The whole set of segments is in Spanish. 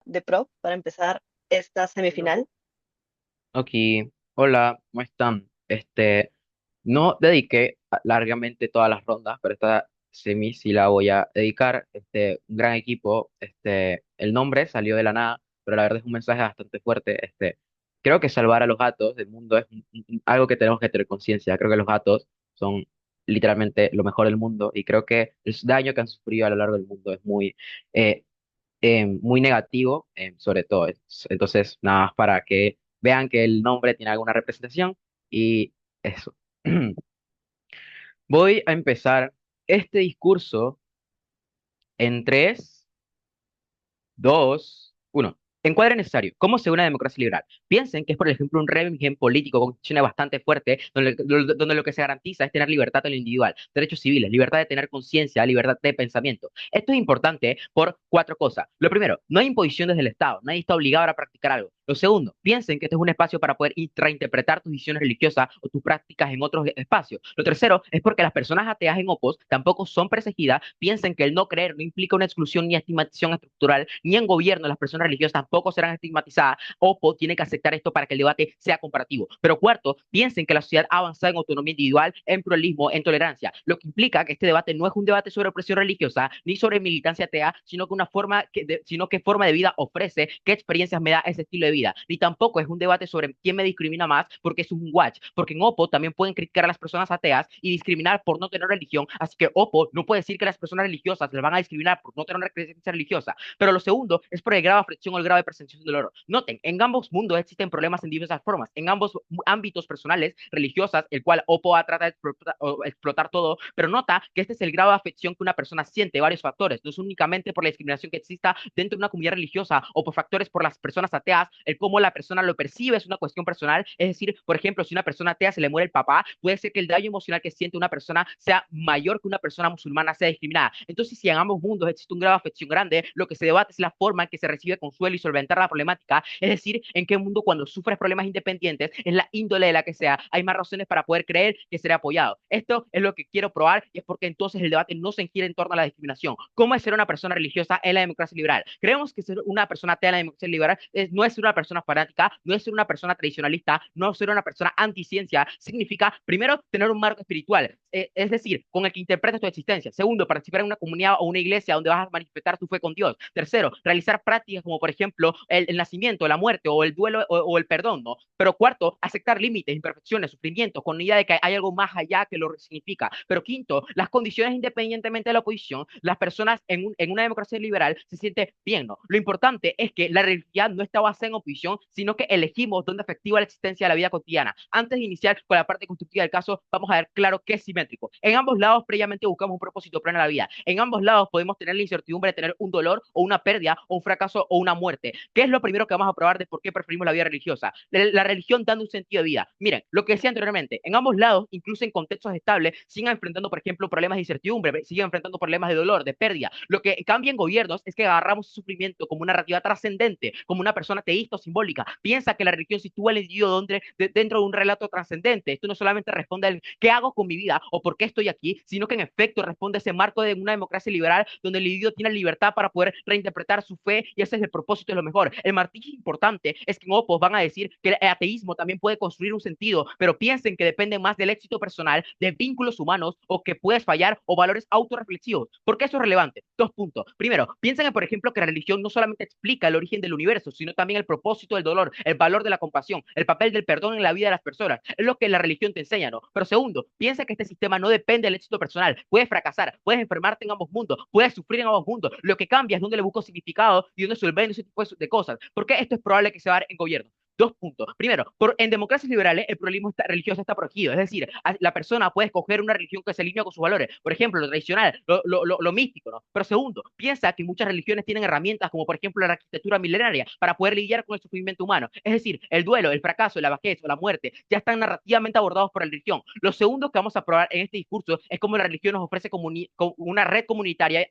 de Pro para empezar esta semifinal. Ok, hola, ¿cómo están? No dediqué largamente todas las rondas, pero esta semi sí la voy a dedicar. Un gran equipo. El nombre salió de la nada, pero la verdad es un mensaje bastante fuerte. Creo que salvar a los gatos del mundo es algo que tenemos que tener conciencia. Creo que los gatos son literalmente lo mejor del mundo y creo que el daño que han sufrido a lo largo del mundo es eh, muy negativo, sobre todo. Entonces, nada más para que vean que el nombre tiene alguna representación y eso. Voy a empezar este discurso en 3, 2, 1. Encuadre necesario. ¿Cómo se ve una democracia liberal? Piensen que es, por ejemplo, un régimen político con constituciones bastante fuerte, donde lo que se garantiza es tener libertad en lo individual, derechos civiles, libertad de tener conciencia, libertad de pensamiento. Esto es importante por cuatro cosas. Lo primero, no hay imposición desde el Estado. Nadie está obligado a practicar algo. Lo segundo, piensen que este es un espacio para poder reinterpretar tus visiones religiosas o tus prácticas en otros espacios. Lo tercero es porque las personas ateas en Opos tampoco son perseguidas. Piensen que el no creer no implica una exclusión ni estigmatización estructural, ni en gobierno las personas religiosas tampoco serán estigmatizadas. Opo tiene que aceptar esto para que el debate sea comparativo. Pero cuarto, piensen que la sociedad ha avanzado en autonomía individual, en pluralismo, en tolerancia, lo que implica que este debate no es un debate sobre opresión religiosa ni sobre militancia atea, sino que forma de vida ofrece, qué experiencias me da ese estilo de vida. Ni tampoco es un debate sobre quién me discrimina más porque es un watch, porque en Oppo también pueden criticar a las personas ateas y discriminar por no tener religión, así que Oppo no puede decir que las personas religiosas les van a discriminar por no tener una creencia religiosa. Pero lo segundo es por el grado de aflicción o el grado de percepción del dolor. Noten, en ambos mundos existen problemas en diversas formas, en ambos ámbitos personales, religiosas, el cual Oppo trata de explotar todo, pero nota que este es el grado de afección que una persona siente, varios factores, no es únicamente por la discriminación que exista dentro de una comunidad religiosa o por factores por las personas ateas, el cómo la persona lo percibe es una cuestión personal, es decir, por ejemplo, si una persona atea se le muere el papá, puede ser que el daño emocional que siente una persona sea mayor que una persona musulmana sea discriminada. Entonces, si en ambos mundos existe un grado de afección grande, lo que se debate es la forma en que se recibe consuelo y solventar la problemática, es decir, en qué mundo cuando sufres problemas independientes, en la índole de la que sea, hay más razones para poder creer que será apoyado. Esto es lo que quiero probar y es porque entonces el debate no se gira en torno a la discriminación. ¿Cómo es ser una persona religiosa en la democracia liberal? Creemos que ser una persona atea en la democracia liberal no es ser una persona fanática, no es ser una persona tradicionalista, no es ser una persona anticiencia. Significa, primero, tener un marco espiritual, es decir, con el que interpretes tu existencia. Segundo, participar en una comunidad o una iglesia donde vas a manifestar tu fe con Dios. Tercero, realizar prácticas como, por ejemplo, el nacimiento, la muerte o el duelo o el perdón, ¿no? Pero cuarto, aceptar límites, imperfecciones, sufrimientos, con la idea de que hay algo más allá que lo significa. Pero quinto, las condiciones independientemente de la oposición, las personas en una democracia liberal se sienten bien, ¿no? Lo importante es que la realidad no está basada en oposición, sino que elegimos dónde efectiva la existencia de la vida cotidiana. Antes de iniciar con la parte constructiva del caso, vamos a ver claro que es simétrico. En ambos lados, previamente buscamos un propósito pleno en la vida. En ambos lados podemos tener la incertidumbre de tener un dolor o una pérdida o un fracaso o una muerte. ¿Qué es lo primero que vamos a probar de por qué preferimos la vida religiosa? La religión dando un sentido de vida. Miren, lo que decía anteriormente, en ambos lados, incluso en contextos estables, siguen enfrentando, por ejemplo, problemas de incertidumbre, siguen enfrentando problemas de dolor, de pérdida. Lo que cambia en gobiernos es que agarramos el sufrimiento como una narrativa trascendente, como una persona teísta o simbólica. Piensa que la religión sitúa al individuo dentro de un relato trascendente. Esto no solamente responde al qué hago con mi vida o por qué estoy aquí, sino que en efecto responde a ese marco de una democracia liberal donde el individuo tiene libertad para poder reinterpretar su fe y ese es el propósito de lo mejor. El matiz importante es que en Opos van a decir que el ateísmo también puede construir un sentido, pero piensen que depende más del éxito personal, de vínculos humanos o que puedes fallar o valores autorreflexivos. ¿Por qué eso es relevante? Dos puntos. Primero, piensen, por ejemplo, que la religión no solamente explica el origen del universo, sino también el propósito del dolor, el valor de la compasión, el papel del perdón en la vida de las personas. Es lo que la religión te enseña, ¿no? Pero segundo, piensa que este sistema no depende del éxito personal. Puedes fracasar, puedes enfermarte en ambos mundos, puedes sufrir en ambos mundos. Lo que cambia es dónde le busco significado y dónde solvento ese tipo de cosas. Porque esto es probable que se va a dar en gobierno. Dos puntos. Primero, en democracias liberales el pluralismo religioso está protegido, es decir, la persona puede escoger una religión que se alinea con sus valores, por ejemplo, lo tradicional, lo místico, ¿no? Pero segundo, piensa que muchas religiones tienen herramientas como por ejemplo la arquitectura milenaria para poder lidiar con el sufrimiento humano, es decir, el duelo, el fracaso, la vejez o la muerte ya están narrativamente abordados por la religión. Lo segundo que vamos a probar en este discurso es cómo la religión nos ofrece una red comunitaria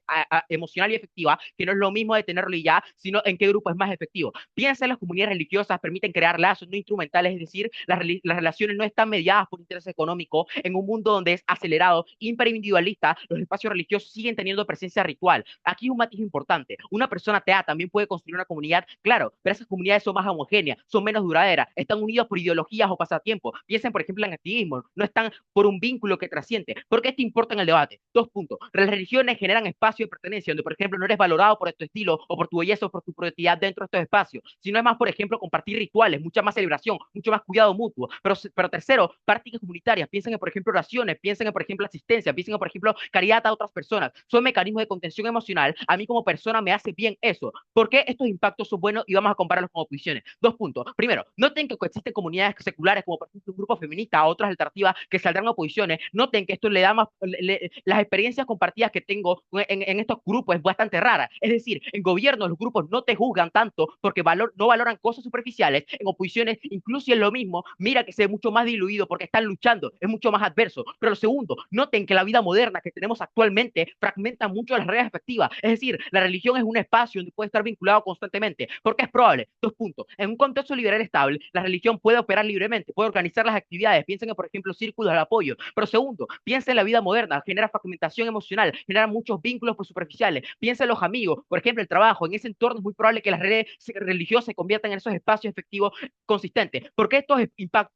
emocional y efectiva, que no es lo mismo de tenerlo y ya, sino en qué grupo es más efectivo. Piensa en las comunidades religiosas, permiten crear lazos no instrumentales, es decir, las relaciones no están mediadas por interés económico. En un mundo donde es acelerado, hiperindividualista, los espacios religiosos siguen teniendo presencia ritual. Aquí un matiz importante. Una persona atea también puede construir una comunidad, claro, pero esas comunidades son más homogéneas, son menos duraderas, están unidas por ideologías o pasatiempos. Piensen, por ejemplo, en activismo, no están por un vínculo que trasciende. ¿Por qué esto importa en el debate? Dos puntos. Las religiones generan espacios de pertenencia, donde, por ejemplo, no eres valorado por tu estilo o por tu belleza o por tu productividad dentro de estos espacios, sino es más, por ejemplo, compartir rituales, mucha más celebración, mucho más cuidado mutuo. Pero tercero, prácticas comunitarias. Piensen en, por ejemplo, oraciones, piensen en, por ejemplo, asistencia, piensen en, por ejemplo, caridad a otras personas. Son mecanismos de contención emocional. A mí como persona me hace bien eso. ¿Por qué estos impactos son buenos y vamos a compararlos con oposiciones? Dos puntos. Primero, noten que coexisten comunidades seculares como por ejemplo un grupo feminista o otras alternativas que saldrán a oposiciones. Noten que esto le da más, las experiencias compartidas que tengo en estos grupos es bastante rara. Es decir, en gobierno los grupos no te juzgan tanto porque no valoran cosas superficiales. En oposiciones incluso es lo mismo. Mira que se ve mucho más diluido porque están luchando, es mucho más adverso. Pero lo segundo, noten que la vida moderna que tenemos actualmente fragmenta mucho las reglas efectivas. Es decir, la religión es un espacio donde puede estar vinculado constantemente. Porque es probable, dos puntos, en un contexto liberal estable, la religión puede operar libremente, puede organizar las actividades. Piensen en, por ejemplo, círculos de apoyo. Pero segundo, piensa en la vida moderna, genera fragmentación emocional, genera muchos vínculos por superficiales. Piensa en los amigos, por ejemplo, el trabajo. En ese entorno es muy probable que las redes religiosas se conviertan en esos espacios efectivos consistentes. ¿Por qué estos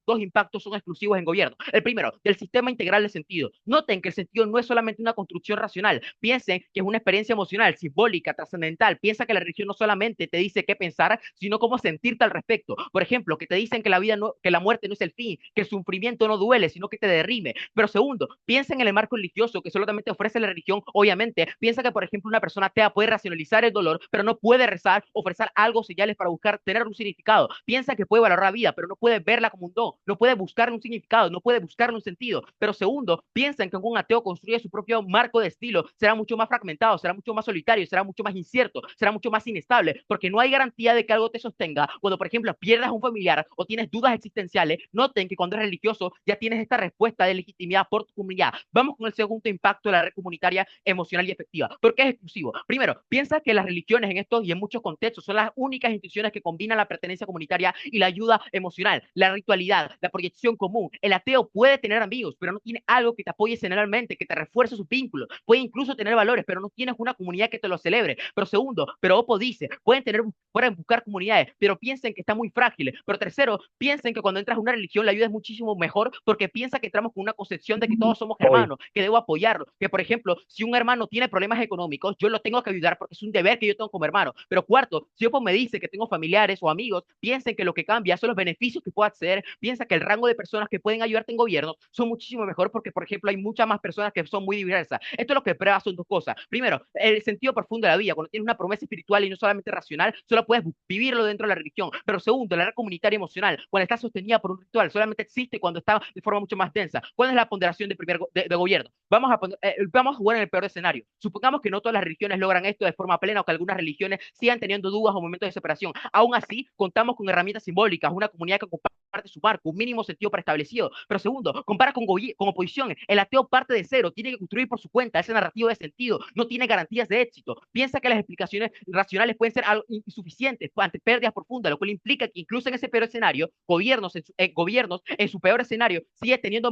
dos impactos son exclusivos en gobierno? El primero, del sistema integral de sentido. Noten que el sentido no es solamente una construcción racional. Piensen que es una experiencia emocional, simbólica, trascendental. Piensa que la religión no solamente te dice qué pensar, sino cómo sentirte al respecto. Por ejemplo, que te dicen que la vida no, que la muerte no es el fin, que el sufrimiento no duele, sino que te derrime. Pero segundo, piensa en el marco religioso que solamente ofrece la religión. Obviamente, piensa que, por ejemplo, una persona atea puede racionalizar el dolor, pero no puede rezar, ofrecer algo, señales para buscar tener un significado. Piensa que puede valorar la vida, pero no puede verla como un don, no puede buscar un significado, no puede buscar un sentido. Pero segundo, piensa en que un ateo construye su propio marco de estilo, será mucho más fragmentado, será mucho más solitario, será mucho más incierto, será mucho más inestable, porque no hay garantía de que algo te sostenga. Cuando, por ejemplo, pierdas a un familiar o tienes dudas existenciales, noten que cuando eres religioso ya tienes esta respuesta de legitimidad por tu comunidad. Vamos con el segundo impacto de la red comunitaria emocional y efectiva. ¿Por qué es exclusivo? Primero, piensa que las religiones en estos y en muchos contextos son las únicas instituciones que combinan la pertenencia comunitaria y la ayuda emocional, la ritualidad, la proyección común. El ateo puede tener amigos, pero no tiene algo que te apoye generalmente, que te refuerce sus vínculos. Puede incluso tener valores, pero no tienes una comunidad que te lo celebre. Pero segundo, pero Oppo dice, pueden buscar comunidades, pero piensen que están muy frágiles. Pero tercero, piensen que cuando entras a una religión la ayuda es muchísimo mejor porque piensa que entramos con una concepción de que todos somos Hoy, hermanos, que debo apoyarlo, que por ejemplo, si un hermano tiene problemas económicos, yo lo tengo que ayudar porque es un deber que yo tengo como hermano. Pero cuarto, si Oppo me dice que tengo familiares o amigos, piensen que lo que cambia son los beneficios que puedo acceder, piensa que el rango de personas que pueden ayudarte en gobierno son muchísimo mejor porque, por ejemplo, hay muchas más personas que son muy diversas. Esto es lo que prueba son dos cosas. Primero, el sentido profundo de la vida. Cuando tienes una promesa espiritual y no solamente racional, solo puedes vivirlo dentro de la religión. Pero segundo, la red comunitaria emocional, cuando está sostenida por un ritual, solamente existe cuando está de forma mucho más densa. ¿Cuál es la ponderación de gobierno? Vamos a jugar en el peor escenario. Supongamos que no todas las religiones logran esto de forma plena o que algunas religiones sigan teniendo dudas o momentos de separación. Aún así, contamos con herramientas simbólicas, una comunidad que comparte su marco, un mínimo sentido preestablecido. Pero segundo, compara con oposición. El ateo parte de cero, tiene que construir por su cuenta ese narrativo de sentido, no tiene garantías de éxito. Piensa que las explicaciones racionales pueden ser algo insuficientes ante pérdidas profundas, lo cual implica que incluso en ese peor escenario, gobiernos en su peor escenario sigue teniendo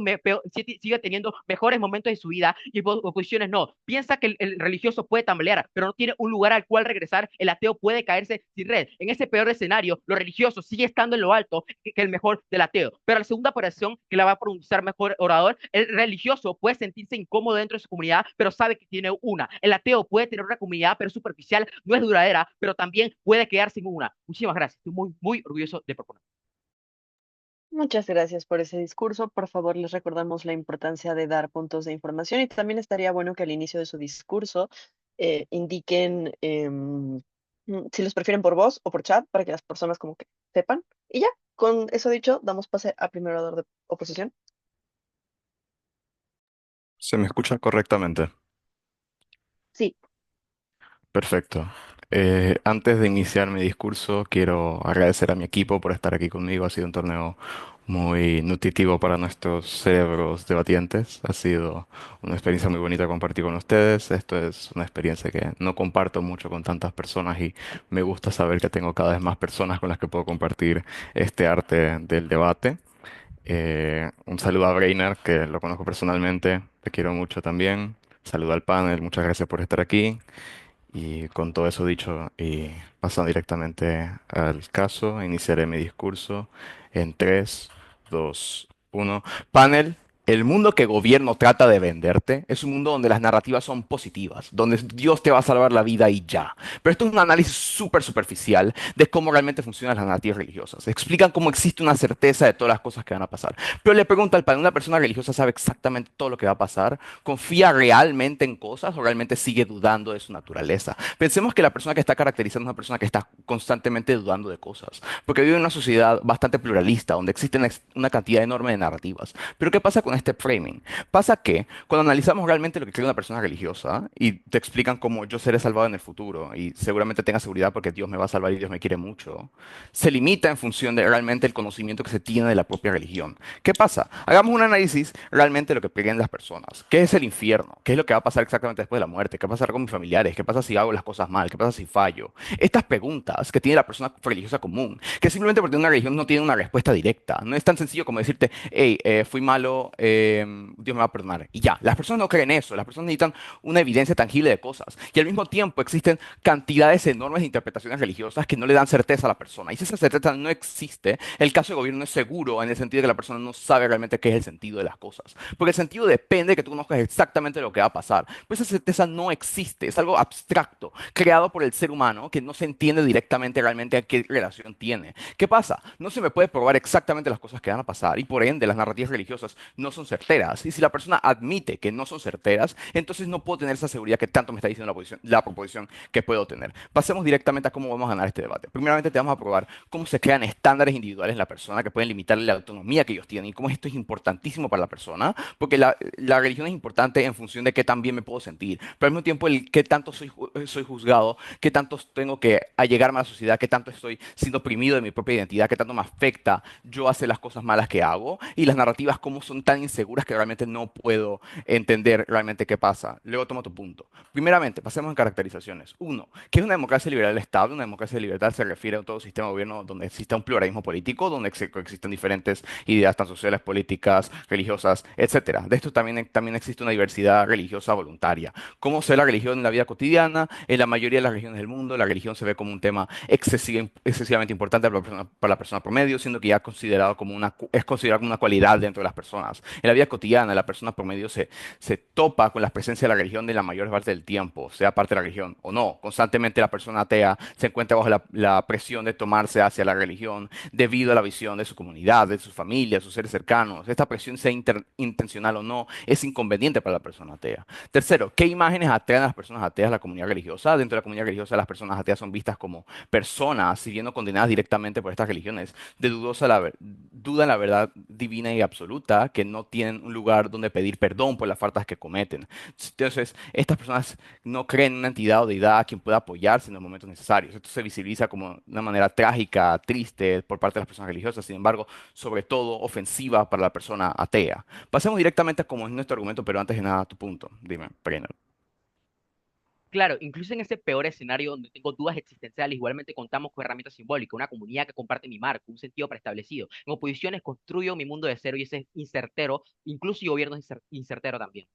mejores momentos de su vida y oposiciones no. Piensa que el religioso puede tambalear, pero no tiene un lugar al cual regresar. El ateo puede caerse sin red. En ese peor escenario, lo religioso sigue estando en lo alto que el mejor del ateo. Pero la segunda operación, que la va a pronunciar mejor orador, el religioso puede sentirse incómodo dentro de su comunidad, pero sabe que tiene una. El ateo puede tener una comunidad, pero superficial, no es duradera, pero también puede quedar sin una. Muchísimas gracias. Estoy muy, muy orgulloso de proponer. Muchas gracias por ese discurso. Por favor, les recordamos la importancia de dar puntos de información y también estaría bueno que al inicio de su discurso indiquen si los prefieren por voz o por chat para que las personas como que sepan. Y ya, con eso dicho, damos pase al primer orador de oposición. ¿se me escucha correctamente? Sí, Perfecto. Antes de iniciar mi discurso, quiero agradecer a mi equipo por estar aquí conmigo. Ha sido un torneo muy nutritivo para nuestros cerebros debatientes. Ha sido una experiencia muy bonita compartir con ustedes. Esto es una experiencia que no comparto mucho con tantas personas y me gusta saber que tengo cada vez más personas con las que puedo compartir este arte del debate. Un saludo a Brainer, que lo conozco personalmente, te quiero mucho también. Saludo al panel, muchas gracias por estar aquí. Y con todo eso dicho, y pasando directamente al caso, iniciaré mi discurso en 3, 2, 1. Panel, el mundo que gobierno trata de venderte es un mundo donde las narrativas son positivas, donde Dios te va a salvar la vida y ya. Pero esto es un análisis súper superficial de cómo realmente funcionan las narrativas religiosas. Explican cómo existe una certeza de todas las cosas que van a pasar. Pero le pregunto al panel, ¿una persona religiosa sabe exactamente todo lo que va a pasar? ¿Confía realmente en cosas o realmente sigue dudando de su naturaleza? Pensemos que la persona que está caracterizando es una persona que está constantemente dudando de cosas, porque vive en una sociedad bastante pluralista, donde existen una cantidad enorme de narrativas. Pero ¿qué pasa con este framing? Pasa que cuando analizamos realmente lo que cree una persona religiosa y te explican cómo yo seré salvado en el futuro y seguramente tenga seguridad porque Dios me va a salvar y Dios me quiere mucho, se limita en función de realmente el conocimiento que se tiene de la propia religión. ¿Qué pasa? Hagamos un análisis realmente de lo que creen las personas. ¿Qué es el infierno? ¿Qué es lo que va a pasar exactamente después de la muerte? ¿Qué pasará con mis familiares? ¿Qué pasa si hago las cosas mal? ¿Qué pasa si fallo? Estas preguntas que tiene la persona religiosa común, que simplemente porque tiene una religión no tiene una respuesta directa. No es tan sencillo como decirte, hey, fui malo, Dios me va a perdonar. Y ya, las personas no creen eso. Las personas necesitan una evidencia tangible de cosas. Y al mismo tiempo existen cantidades enormes de interpretaciones religiosas que no le dan certeza a la persona. Y si esa certeza no existe, el caso de gobierno es seguro en el sentido de que la persona no sabe realmente qué es el sentido de las cosas. Porque el sentido depende de que tú conozcas exactamente lo que va a pasar. Pues esa certeza no existe, es algo abstracto, creado por el ser humano que no se entiende directamente realmente a qué relación tiene. ¿Qué pasa? No se me puede probar exactamente las cosas que van a pasar y por ende las narrativas religiosas no son certeras. Y si la persona admite que no son certeras, entonces no puedo tener esa seguridad que tanto me está diciendo la proposición que puedo tener. Pasemos directamente a cómo vamos a ganar este debate. Primeramente te vamos a probar cómo se crean estándares individuales en la persona que pueden limitarle la autonomía que ellos tienen y cómo esto es importantísimo para la persona, porque la religión es importante en función de qué tan bien me puedo sentir, pero al mismo tiempo el qué tanto soy juzgado, qué tanto tengo que allegarme a la sociedad, qué tanto estoy siendo oprimido de mi propia identidad, qué tanto me afecta yo hacer las cosas malas que hago y las narrativas cómo son tan inseguras que realmente no puedo entender realmente qué pasa. Luego tomo tu punto. Primeramente, pasemos en caracterizaciones. Uno, ¿qué es una democracia liberal estable? Una democracia liberal se refiere a todo sistema de gobierno donde exista un pluralismo político, donde existen diferentes ideas tan sociales, políticas, religiosas, etcétera. De esto también existe una diversidad religiosa voluntaria. ¿Cómo se ve la religión en la vida cotidiana? En la mayoría de las religiones del mundo, la religión se ve como un tema excesivamente importante para la persona promedio, siendo que ya es considerado como una cualidad dentro de las personas. En la vida cotidiana, la persona promedio se topa con la presencia de la religión de la mayor parte del tiempo, sea parte de la religión o no. Constantemente la persona atea se encuentra bajo la presión de tomarse hacia la religión debido a la visión de su comunidad, de su familia, de sus seres cercanos. Esta presión, sea intencional o no, es inconveniente para la persona atea. Tercero, ¿qué imágenes atraen a las personas ateas a la comunidad religiosa? Dentro de la comunidad religiosa, las personas ateas son vistas como personas, si bien no condenadas directamente por estas religiones, duda en la verdad divina y absoluta, que no tienen un lugar donde pedir perdón por las faltas que cometen. Entonces, estas personas no creen en una entidad o deidad a quien pueda apoyarse en los momentos necesarios. Esto se visibiliza como una manera trágica, triste por parte de las personas religiosas, sin embargo, sobre todo ofensiva para la persona atea. Pasemos directamente a cómo es nuestro argumento, pero antes de nada, tu punto. Dime, Brenner. Claro, incluso en ese peor escenario donde tengo dudas existenciales, igualmente contamos con herramientas simbólicas, una comunidad que comparte mi marco, un sentido preestablecido. En oposiciones construyo mi mundo de cero y ese es incertero, incluso y gobierno es incertero también.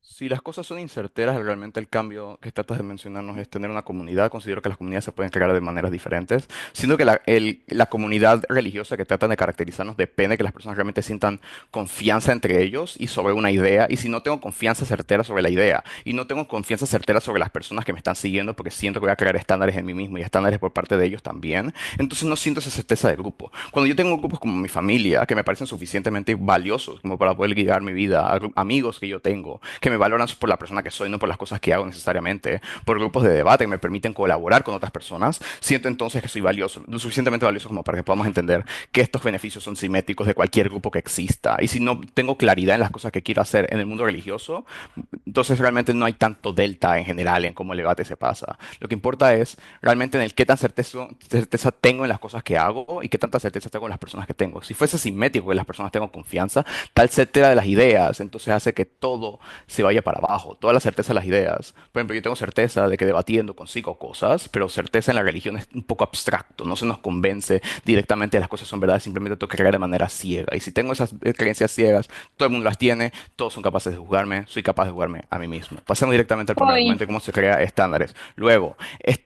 Si las cosas son incerteras, realmente el cambio que tratas de mencionarnos es tener una comunidad. Considero que las comunidades se pueden crear de maneras diferentes, siendo que la comunidad religiosa que tratan de caracterizarnos depende de que las personas realmente sientan confianza entre ellos y sobre una idea. Y si no tengo confianza certera sobre la idea y no tengo confianza certera sobre las personas que me están siguiendo porque siento que voy a crear estándares en mí mismo y estándares por parte de ellos también, entonces no siento esa certeza de grupo. Cuando yo tengo grupos como mi familia que me parecen suficientemente valiosos como para poder guiar mi vida, amigos que yo tengo, que me valoran por la persona que soy, no por las cosas que hago necesariamente, por grupos de debate que me permiten colaborar con otras personas, siento entonces que soy valioso, lo suficientemente valioso como para que podamos entender que estos beneficios son simétricos de cualquier grupo que exista. Y si no tengo claridad en las cosas que quiero hacer en el mundo religioso, entonces realmente no hay tanto delta en general en cómo el debate se pasa. Lo que importa es realmente en el qué tan certeza tengo en las cosas que hago y qué tanta certeza tengo en las personas que tengo. Si fuese simétrico que las personas tengo confianza, tal certeza de las ideas, entonces hace que todo se vaya para abajo, toda la certeza de las ideas. Por ejemplo, yo tengo certeza de que debatiendo consigo cosas, pero certeza en la religión es un poco abstracto, no se nos convence directamente de las cosas son verdad, simplemente tengo que creer de manera ciega. Y si tengo esas creencias ciegas, todo el mundo las tiene, todos son capaces de juzgarme, soy capaz de juzgarme a mí mismo. Pasemos directamente al primer Hoy, argumento de cómo se crea estándares. Luego,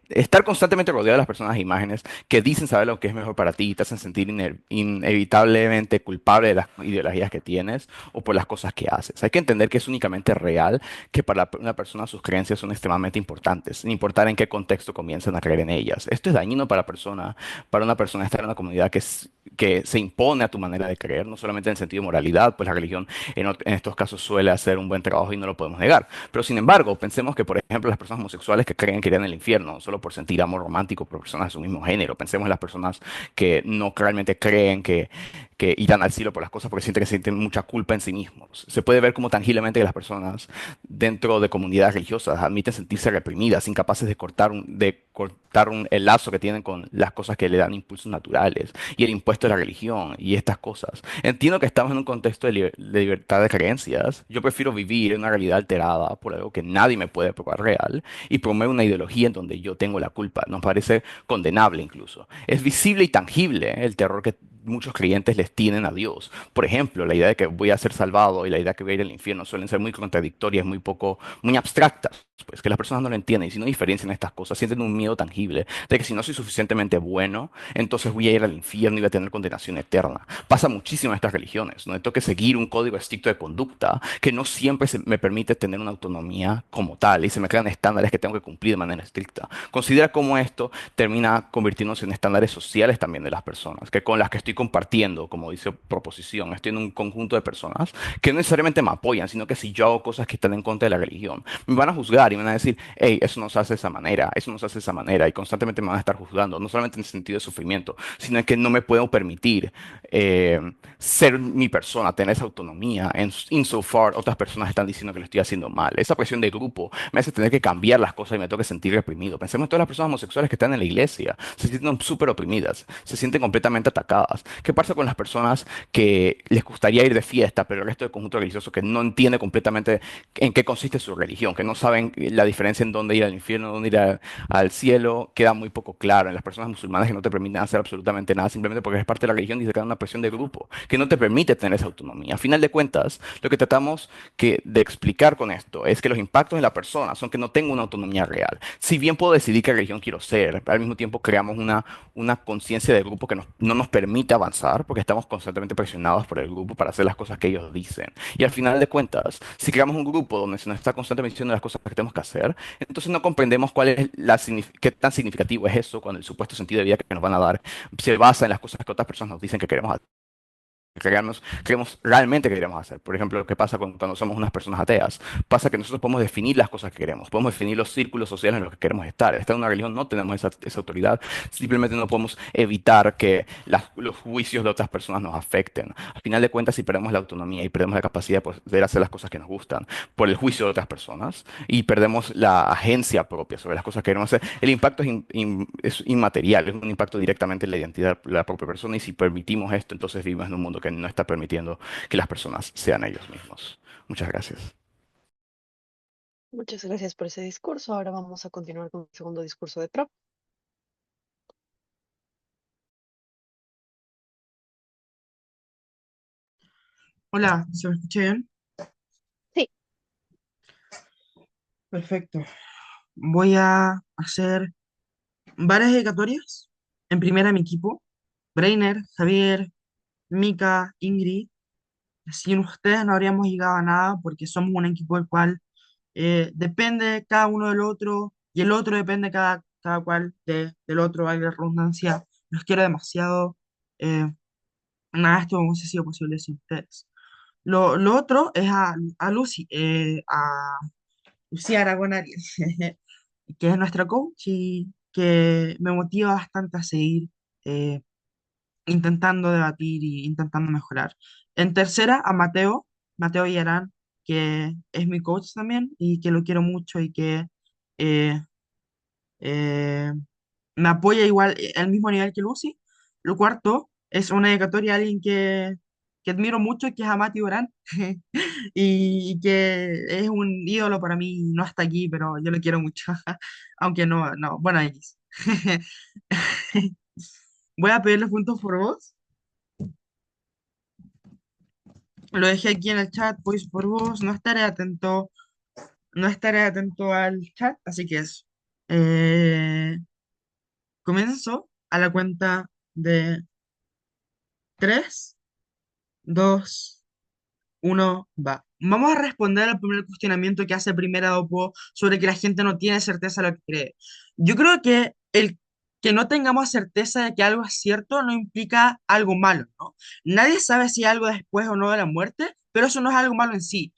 estar constantemente rodeado de las personas e imágenes que dicen saber lo que es mejor para ti y te hacen sentir inevitablemente culpable de las ideologías que tienes o por las cosas que haces. Hay que entender que es únicamente real que para una persona sus creencias son extremadamente importantes, sin importar en qué contexto comiencen a creer en ellas. Esto es dañino para una persona estar en una comunidad que se impone a tu manera de creer, no solamente en el sentido de moralidad, pues la religión en estos casos suele hacer un buen trabajo y no lo podemos negar. Pero sin embargo, pensemos que, por ejemplo, las personas homosexuales que creen que irán al infierno solo por sentir amor romántico por personas de su mismo género. Pensemos en las personas que no realmente creen que irán al cielo por las cosas porque sienten que sienten mucha culpa en sí mismos. Se puede ver como tangiblemente que las personas dentro de comunidades religiosas admiten sentirse reprimidas, incapaces de cortar el lazo que tienen con las cosas que le dan impulsos naturales y el impuesto de la religión y estas cosas. Entiendo que estamos en un contexto de libertad de creencias. Yo prefiero vivir en una realidad alterada por algo que nadie me puede probar real y promover una ideología en donde yo tengo la culpa. Nos parece condenable incluso. Es visible y tangible el terror que muchos creyentes les tienen a Dios. Por ejemplo, la idea de que voy a ser salvado y la idea de que voy a ir al infierno suelen ser muy contradictorias, muy abstractas, pues que las personas no lo entienden y si no diferencian estas cosas, sienten un miedo tangible de que si no soy suficientemente bueno, entonces voy a ir al infierno y voy a tener condenación eterna. Pasa muchísimo en estas religiones, donde tengo que seguir un código estricto de conducta que no siempre me permite tener una autonomía como tal y se me crean estándares que tengo que cumplir de manera estricta. Considera cómo esto termina convirtiéndose en estándares sociales también de las personas, que con las que estoy compartiendo, como dice proposición, estoy en un conjunto de personas que no necesariamente me apoyan, sino que si yo hago cosas que están en contra de la religión, me van a juzgar y me van a decir, hey, eso no se hace de esa manera, eso no se hace de esa manera, y constantemente me van a estar juzgando, no solamente en el sentido de sufrimiento, sino en que no me puedo permitir eh, ser mi persona, tener esa autonomía, insofar otras personas están diciendo que lo estoy haciendo mal. Esa presión de grupo me hace tener que cambiar las cosas y me tengo que sentir reprimido. Pensemos en todas las personas homosexuales que están en la iglesia, se sienten súper oprimidas, se sienten completamente atacadas. ¿Qué pasa con las personas que les gustaría ir de fiesta, pero el resto del conjunto religioso que no entiende completamente en qué consiste su religión, que no saben la diferencia en dónde ir al infierno, dónde ir al cielo, queda muy poco claro. En las personas musulmanas que no te permiten hacer absolutamente nada simplemente porque eres parte de la religión y se queda una presión de grupo que no te permite tener esa autonomía. A final de cuentas, lo que tratamos de explicar con esto es que los impactos en la persona son que no tengo una autonomía real. Si bien puedo decidir qué religión quiero ser, al mismo tiempo creamos una conciencia de grupo que no nos permite avanzar porque estamos constantemente presionados por el grupo para hacer las cosas que ellos dicen. Y al final de cuentas, si creamos un grupo donde se nos está constantemente diciendo las cosas que tenemos que hacer, entonces no comprendemos qué tan significativo es eso cuando el supuesto sentido de vida que nos van a dar se basa en las cosas que otras personas nos dicen que queremos creemos realmente que queremos hacer. Por ejemplo, lo que pasa cuando somos unas personas ateas. Pasa que nosotros podemos definir las cosas que queremos, podemos definir los círculos sociales en los que queremos estar. Estar en una religión no tenemos esa autoridad, simplemente no podemos evitar que los juicios de otras personas nos afecten. Al final de cuentas, si perdemos la autonomía y perdemos la capacidad de poder hacer las cosas que nos gustan por el juicio de otras personas y perdemos la agencia propia sobre las cosas que queremos hacer, el impacto es inmaterial, es un impacto directamente en la identidad de la propia persona y si permitimos esto, entonces vivimos en un mundo que no está permitiendo que las personas sean ellos mismos. Muchas gracias. Muchas gracias por ese discurso. Ahora vamos a continuar con el segundo discurso de Pro. Hola, ¿se me escucha bien? Sí, Perfecto. Voy a hacer varias dedicatorias. En primera, a mi equipo. Brainer, Javier, Mika, Ingrid. Sin ustedes no habríamos llegado a nada porque somos un equipo del cual depende cada uno del otro y el otro depende cada cual del otro, valga la redundancia. Los quiero demasiado. Nada de esto hubiese sido posible sin ustedes. Lo otro es a Lucy, a Lucía Aragón Arias, que es nuestra coach y que me motiva bastante a seguir eh, intentando debatir y intentando mejorar. En tercera, a Mateo, Mateo Villarán, que es mi coach también y que lo quiero mucho y que eh, eh, me apoya igual al mismo nivel que Lucy. Lo cuarto es una dedicatoria a alguien que admiro mucho, que es a Mati Orán, y que es un ídolo para mí, no está aquí, pero yo lo quiero mucho, aunque no, bueno, X. Voy a pedirle puntos por vos. Lo dejé aquí en el chat, pues por vos, no estaré atento al chat, así que eso. Eh, Comienzo a la cuenta de 3 2 uno, va. Vamos a responder al primer cuestionamiento que hace Primera Dopo sobre que la gente no tiene certeza de lo que cree. Yo creo que el que no tengamos certeza de que algo es cierto no implica algo malo, ¿no? Nadie sabe si hay algo después o no de la muerte, pero eso no es algo malo en sí.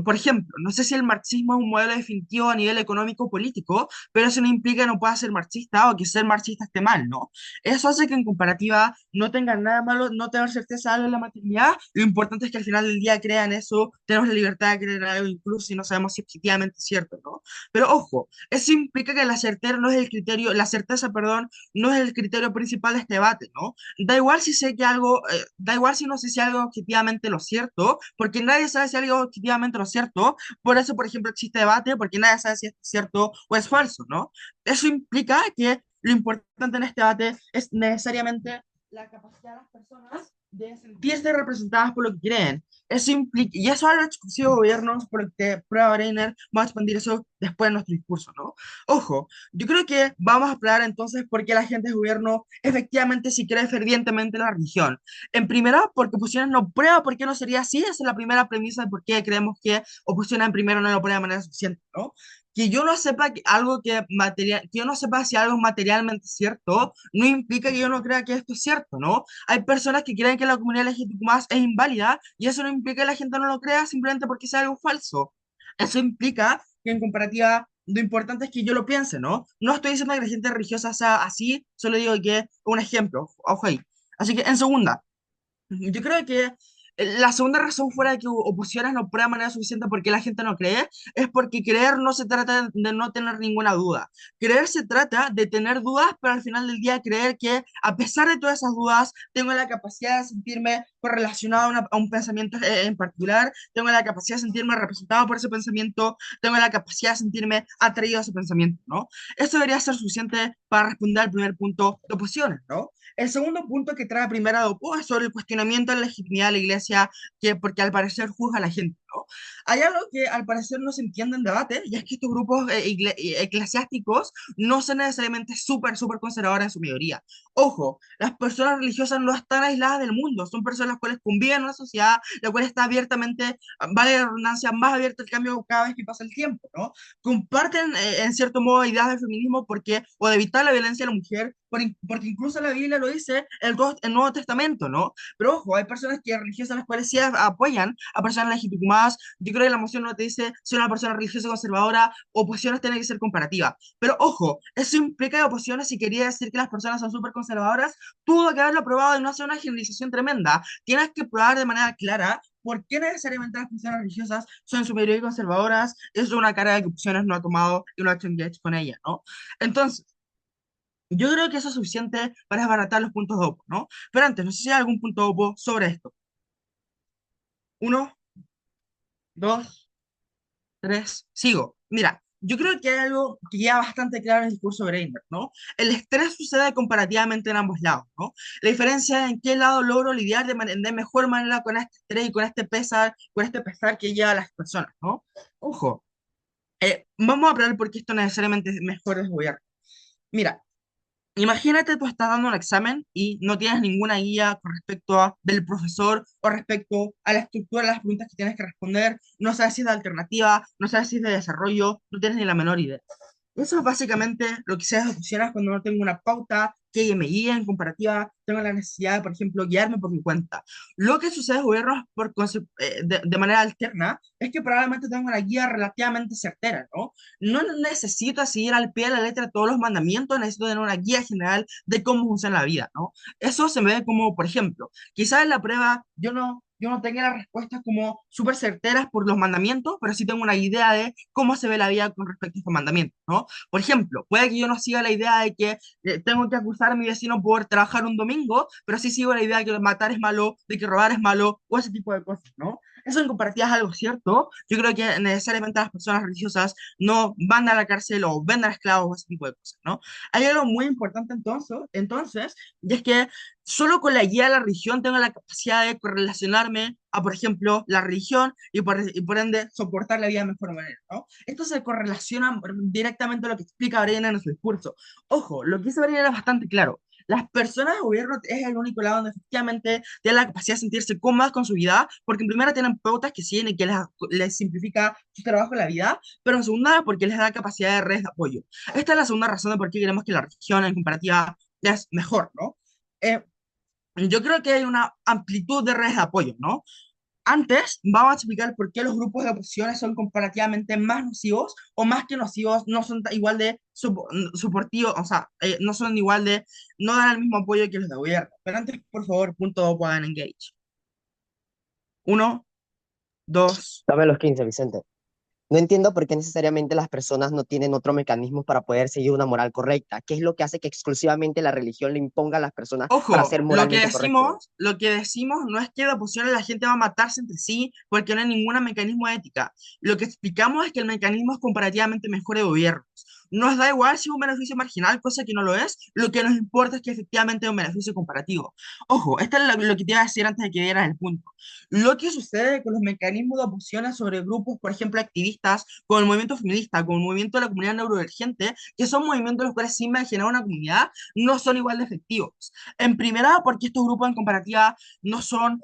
Por ejemplo, no sé si el marxismo es un modelo definitivo a nivel económico o político, pero eso no implica que no pueda ser marxista o que ser marxista esté mal, ¿no? Eso hace que en comparativa no tengan nada malo, no tener certeza de algo en la maternidad. Lo importante es que al final del día crean eso, tenemos la libertad de creer algo, incluso si no sabemos si objetivamente es cierto, ¿no? Pero ojo, eso implica que la certeza no es el criterio, la certeza, perdón, no es el criterio principal de este debate, ¿no? Da igual si sé que algo, da igual si no sé si algo es objetivamente lo cierto, porque nadie sabe si algo es objetivamente lo cierto, por eso, por ejemplo, existe debate, porque nadie sabe si es cierto o es falso, ¿no? Eso implica que lo importante en este debate es necesariamente la capacidad de las personas de sentirse representadas por lo que creen. Eso implica, y eso es algo exclusivo de gobiernos, por lo que prueba Breiner, vamos a expandir eso después en nuestro discurso, ¿no? Ojo, yo creo que vamos a explorar entonces por qué la gente de gobierno efectivamente sí cree fervientemente en la religión. En primera, porque oposiciones no prueba por qué no sería así, esa es la primera premisa de por qué creemos que oposiciones en primero no lo prueba de manera suficiente, ¿no? Que yo no sepa que yo no sepa si algo es materialmente cierto, no implica que yo no crea que esto es cierto, ¿no? Hay personas que creen que la comunidad LGBTQ+ es inválida y eso no implica que la gente no lo crea simplemente porque sea algo falso. Eso implica que en comparativa lo importante es que yo lo piense, ¿no? No estoy diciendo que la gente religiosa sea así, solo digo que es un ejemplo, ojo ahí. Así que en segunda, yo creo que la segunda razón fuera de que oposiciones no prueban de manera suficiente porque la gente no cree, es porque creer no se trata de no tener ninguna duda. Creer se trata de tener dudas, pero al final del día creer que a pesar de todas esas dudas, tengo la capacidad de sentirme correlacionado a un pensamiento en particular, tengo la capacidad de sentirme representado por ese pensamiento, tengo la capacidad de sentirme atraído a ese pensamiento, ¿no? Esto debería ser suficiente para responder al primer punto de oposiciones, ¿no? El segundo punto que trae primera Dopo es sobre el cuestionamiento de la legitimidad de la iglesia, que, porque al parecer juzga a la gente, ¿no? Hay algo que al parecer no se entiende en debate, y es que estos grupos eclesiásticos no son necesariamente súper conservadores en su mayoría. Ojo, las personas religiosas no están aisladas del mundo, son personas las cuales conviven en una sociedad, la cual está abiertamente, vale la redundancia, más abierta al cambio cada vez que pasa el tiempo, ¿no? Comparten en cierto modo ideas del feminismo porque, o de evitar la violencia a la mujer, porque incluso la Biblia lo dice el Nuevo Testamento, ¿no? Pero ojo, hay personas que religiosas las cuales sí apoyan a personas legitimadas. Yo creo que la moción no te dice si una persona religiosa conservadora, oposiciones tienen que ser comparativas. Pero ojo, eso implica que oposiciones, si quería decir que las personas son súper conservadoras, tuvo que haberlo probado y no hacer una generalización tremenda. Tienes que probar de manera clara por qué necesariamente las personas religiosas son en su mayoría conservadoras. Eso es una cara de que opciones no ha tomado y no ha hecho engage con ella, ¿no? Entonces, yo creo que eso es suficiente para desbaratar los puntos de OPO, ¿no? Pero antes, no sé si hay algún punto de OPO sobre esto. Uno, dos, tres, sigo. Mira, yo creo que hay algo que queda bastante claro en el discurso de Breiner, ¿no? El estrés sucede comparativamente en ambos lados, ¿no? La diferencia es en qué lado logro lidiar de mejor manera con este estrés y con este pesar que lleva a las personas, ¿no? Ojo, vamos a hablar por qué esto necesariamente es mejor desgobierno. Mira, imagínate tú estás dando un examen y no tienes ninguna guía con respecto del profesor o respecto a la estructura de las preguntas que tienes que responder, no sabes si es de alternativa, no sabes si es de desarrollo, no tienes ni la menor idea. Eso es básicamente lo que se opciones cuando no tengo una pauta que me guíe en comparativa, tengo la necesidad de, por ejemplo, guiarme por mi cuenta. Lo que sucede en gobiernos de manera alterna es que probablemente tengo una guía relativamente certera, ¿no? No necesito seguir al pie de la letra todos los mandamientos, necesito tener una guía general de cómo funciona la vida, ¿no? Eso se me ve como, por ejemplo, quizás en la prueba yo no tenga las respuestas como súper certeras por los mandamientos, pero sí tengo una idea de cómo se ve la vida con respecto a estos mandamientos, ¿no? Por ejemplo, puede que yo no siga la idea de que tengo que acusar a mi vecino por trabajar un domingo, pero sí sigo la idea de que matar es malo, de que robar es malo, o ese tipo de cosas, ¿no? Eso en comparativa es algo cierto. Yo creo que necesariamente las personas religiosas no van a la cárcel o venden esclavos o ese tipo de cosas, ¿no? Hay algo muy importante entonces, y es que solo con la guía de la religión tengo la capacidad de correlacionarme a, por ejemplo, la religión y por ende soportar la vida de mejor manera, ¿no? Esto se correlaciona directamente a lo que explica Brennan en su discurso. Ojo, lo que dice Brennan es bastante claro. Las personas de gobierno es el único lado donde efectivamente tienen la capacidad de sentirse cómodas con su vida, porque en primera tienen pautas que siguen y que les simplifica su trabajo en la vida, pero en segunda porque les da capacidad de redes de apoyo. Esta es la segunda razón de por qué queremos que la religión en comparativa es mejor, ¿no? Eh, yo creo que hay una amplitud de redes de apoyo, ¿no? Antes vamos a explicar por qué los grupos de oposiciones son comparativamente más nocivos o más que nocivos, no son igual de soportivos, o sea, no son igual de, no dan el mismo apoyo que los de gobierno. Pero antes, por favor, punto 2, puedan engage. Uno, dos. Dame los 15, Vicente. No entiendo por qué necesariamente las personas no tienen otro mecanismo para poder seguir una moral correcta. ¿Qué es lo que hace que exclusivamente la religión le imponga a las personas para Ojo, ser moralmente correctos? lo que decimos no es que de oposición la gente va a matarse entre sí porque no hay ningún mecanismo de ética. Lo que explicamos es que el mecanismo es comparativamente mejor de gobiernos. Nos da igual si es un beneficio marginal, cosa que no lo es, lo que nos importa es que efectivamente es un beneficio comparativo. Ojo, esto es lo que te iba a decir antes de que dieras el punto. Lo que sucede con los mecanismos de oposición sobre grupos, por ejemplo, activistas, con el movimiento feminista, con el movimiento de la comunidad neurodivergente, que son movimientos los cuales sí me han generado una comunidad, no son igual de efectivos. En primera, porque estos grupos en comparativa no son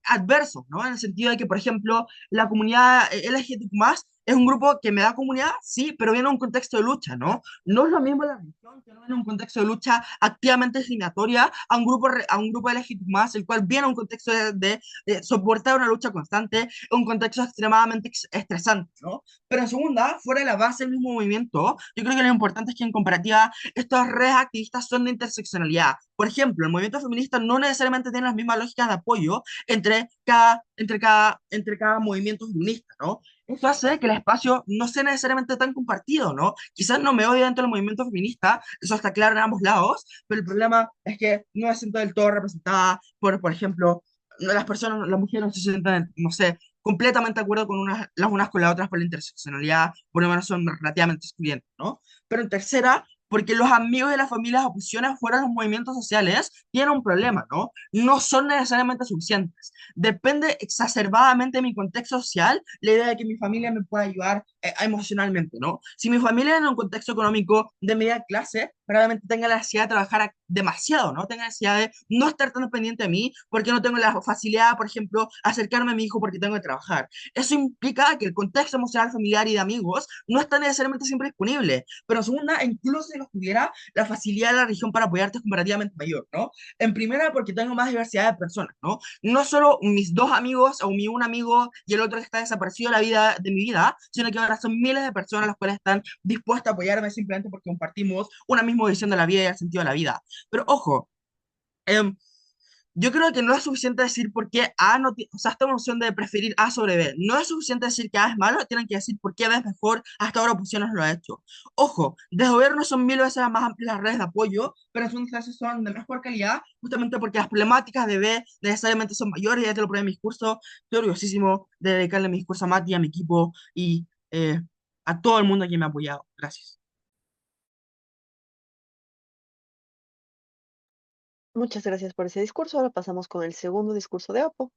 adversos, ¿no? En el sentido de que, por ejemplo, la comunidad LGBTQ+, es un grupo que me da comunidad, sí, pero viene en un contexto de lucha, ¿no? No es lo mismo la religión, que no viene en un contexto de lucha activamente discriminatoria a un grupo LGBTQ+, el cual viene en un contexto de soportar una lucha constante, un contexto extremadamente estresante, ¿no? Pero en segunda, fuera de la base del mismo movimiento, yo creo que lo importante es que en comparativa estas redes activistas son de interseccionalidad. Por ejemplo, el movimiento feminista no necesariamente tiene las mismas lógicas de apoyo entre cada movimiento feminista, ¿no? Eso hace que el espacio no sea necesariamente tan compartido, ¿no? Quizás no me odie dentro del movimiento feminista, eso está claro en ambos lados, pero el problema es que no me siento del todo representada por ejemplo, las personas, las mujeres no se sienten, no sé, completamente de acuerdo con las unas con las otras por la interseccionalidad, por lo menos son relativamente excluyentes, ¿no? Pero en tercera, porque los amigos de las familias oposiciones fuera de los movimientos sociales tienen un problema, ¿no? No son necesariamente suficientes. Depende exacerbadamente de mi contexto social la idea de que mi familia me pueda ayudar emocionalmente, ¿no? Si mi familia es en un contexto económico de media clase, probablemente tenga la necesidad de trabajar demasiado, ¿no? Tenga la necesidad de no estar tan pendiente de mí porque no tengo la facilidad, por ejemplo, acercarme a mi hijo porque tengo que trabajar. Eso implica que el contexto emocional familiar y de amigos no está necesariamente siempre disponible, pero en segunda, incluso si lo tuviera, la facilidad de la región para apoyarte es comparativamente mayor, ¿no? En primera, porque tengo más diversidad de personas, ¿no? No solo mis dos amigos o mi un amigo y el otro que está desaparecido de la vida de mi vida, sino que ahora son miles de personas las cuales están dispuestas a apoyarme simplemente porque compartimos una misma visión de la vida y el sentido de la vida. Pero ojo, em, yo creo que no es suficiente decir por qué A no tiene, o sea, esta emoción de preferir A sobre B. No es suficiente decir que A es malo, tienen que decir por qué B es mejor, hasta ahora opciones lo ha hecho. Ojo, de gobierno son mil veces más amplias las redes de apoyo, pero en sus clases son de mejor calidad, justamente porque las problemáticas de B necesariamente son mayores, ya te lo probé en mi discurso, estoy orgullosísimo de dedicarle mi discurso a Mati, a mi equipo y a todo el mundo que me ha apoyado. Gracias. Muchas gracias por ese discurso. Ahora pasamos con el segundo discurso de Apo.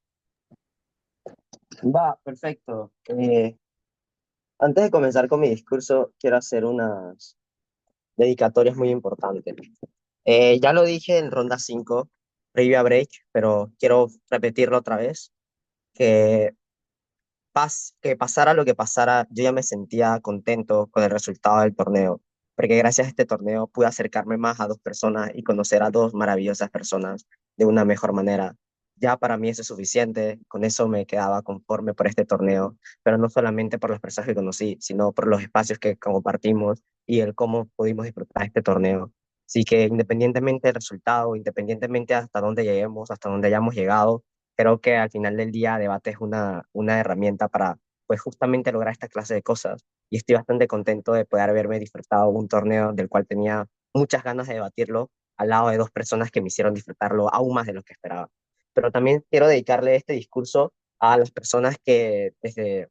Va, perfecto. Antes de comenzar con mi discurso, quiero hacer unas dedicatorias muy importantes. Ya lo dije en ronda 5, previa a break, pero quiero repetirlo otra vez, que, que pasara lo que pasara, yo ya me sentía contento con el resultado del torneo. porque gracias a este torneo pude acercarme más a dos personas y conocer a dos maravillosas personas de una mejor manera. Ya para mí eso es suficiente, con eso me quedaba conforme por este torneo, pero no solamente por las personas que conocí, sino por los espacios que compartimos y el cómo pudimos disfrutar este torneo. Así que independientemente del resultado, independientemente hasta dónde lleguemos, hasta dónde hayamos llegado, creo que al final del día debate es una herramienta para pues justamente lograr esta clase de cosas. Y estoy bastante contento de poder haberme disfrutado un torneo del cual tenía muchas ganas de debatirlo al lado de dos personas que me hicieron disfrutarlo aún más de lo que esperaba. Pero también quiero dedicarle este discurso a las personas que desde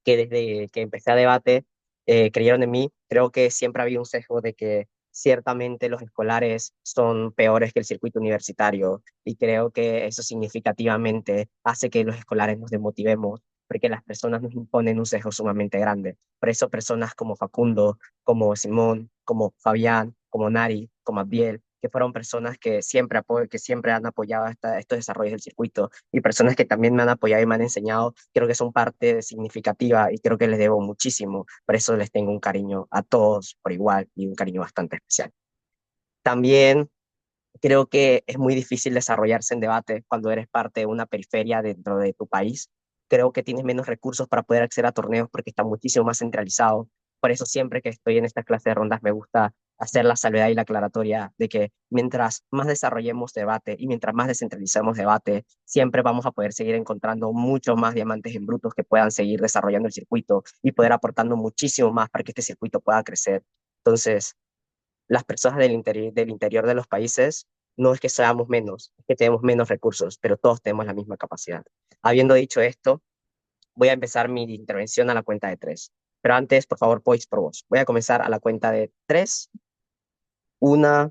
que empecé a debate creyeron en mí. Creo que siempre había un sesgo de que ciertamente los escolares son peores que el circuito universitario y creo que eso significativamente hace que los escolares nos desmotivemos porque las personas nos imponen un sesgo sumamente grande. Por eso personas como Facundo, como Simón, como Fabián, como Nari, como Abdiel, que fueron personas que que siempre han apoyado estos desarrollos del circuito y personas que también me han apoyado y me han enseñado, creo que son parte significativa y creo que les debo muchísimo. Por eso les tengo un cariño a todos por igual y un cariño bastante especial. También creo que es muy difícil desarrollarse en debate cuando eres parte de una periferia dentro de tu país. Creo que tienes menos recursos para poder acceder a torneos porque está muchísimo más centralizado. Por eso siempre que estoy en esta clase de rondas me gusta hacer la salvedad y la aclaratoria de que mientras más desarrollemos debate y mientras más descentralizamos debate, siempre vamos a poder seguir encontrando muchos más diamantes en brutos que puedan seguir desarrollando el circuito y poder aportando muchísimo más para que este circuito pueda crecer. Entonces, las personas del interior de los países no es que seamos menos, es que tenemos menos recursos, pero todos tenemos la misma capacidad. Habiendo dicho esto, voy a empezar mi intervención a la cuenta de tres. Pero antes, por favor, Pois por vos. Voy a comenzar a la cuenta de tres. Una,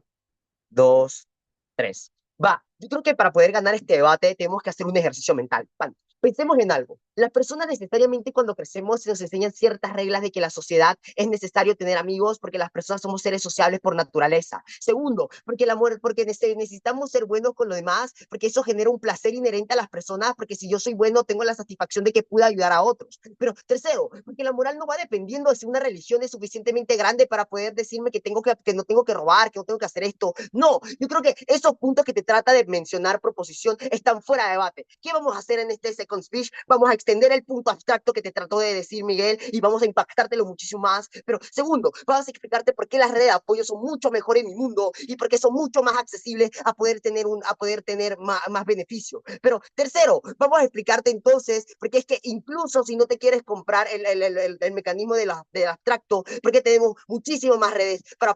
dos, tres. Va, yo creo que para poder ganar este debate tenemos que hacer un ejercicio mental. Van, pensemos en algo. Las personas necesariamente cuando crecemos se nos enseñan ciertas reglas de que la sociedad es necesario tener amigos porque las personas somos seres sociables por naturaleza. Segundo, porque el amor, porque necesitamos ser buenos con los demás, porque eso genera un placer inherente a las personas, porque si yo soy bueno tengo la satisfacción de que pude ayudar a otros. Pero tercero, porque la moral no va dependiendo de si una religión es suficientemente grande para poder decirme que no tengo que robar, que no tengo que hacer esto. No, yo creo que esos puntos que te trata de mencionar proposición están fuera de debate. ¿Qué vamos a hacer en este second speech? Vamos a extender el punto abstracto que te trató de decir Miguel y vamos a impactártelo muchísimo más. Pero segundo, vamos a explicarte por qué las redes de apoyo son mucho mejor en mi mundo y por qué son mucho más accesibles a poder tener más beneficio. Pero tercero, vamos a explicarte entonces, porque es que incluso si no te quieres comprar el mecanismo del abstracto, porque tenemos muchísimas más redes para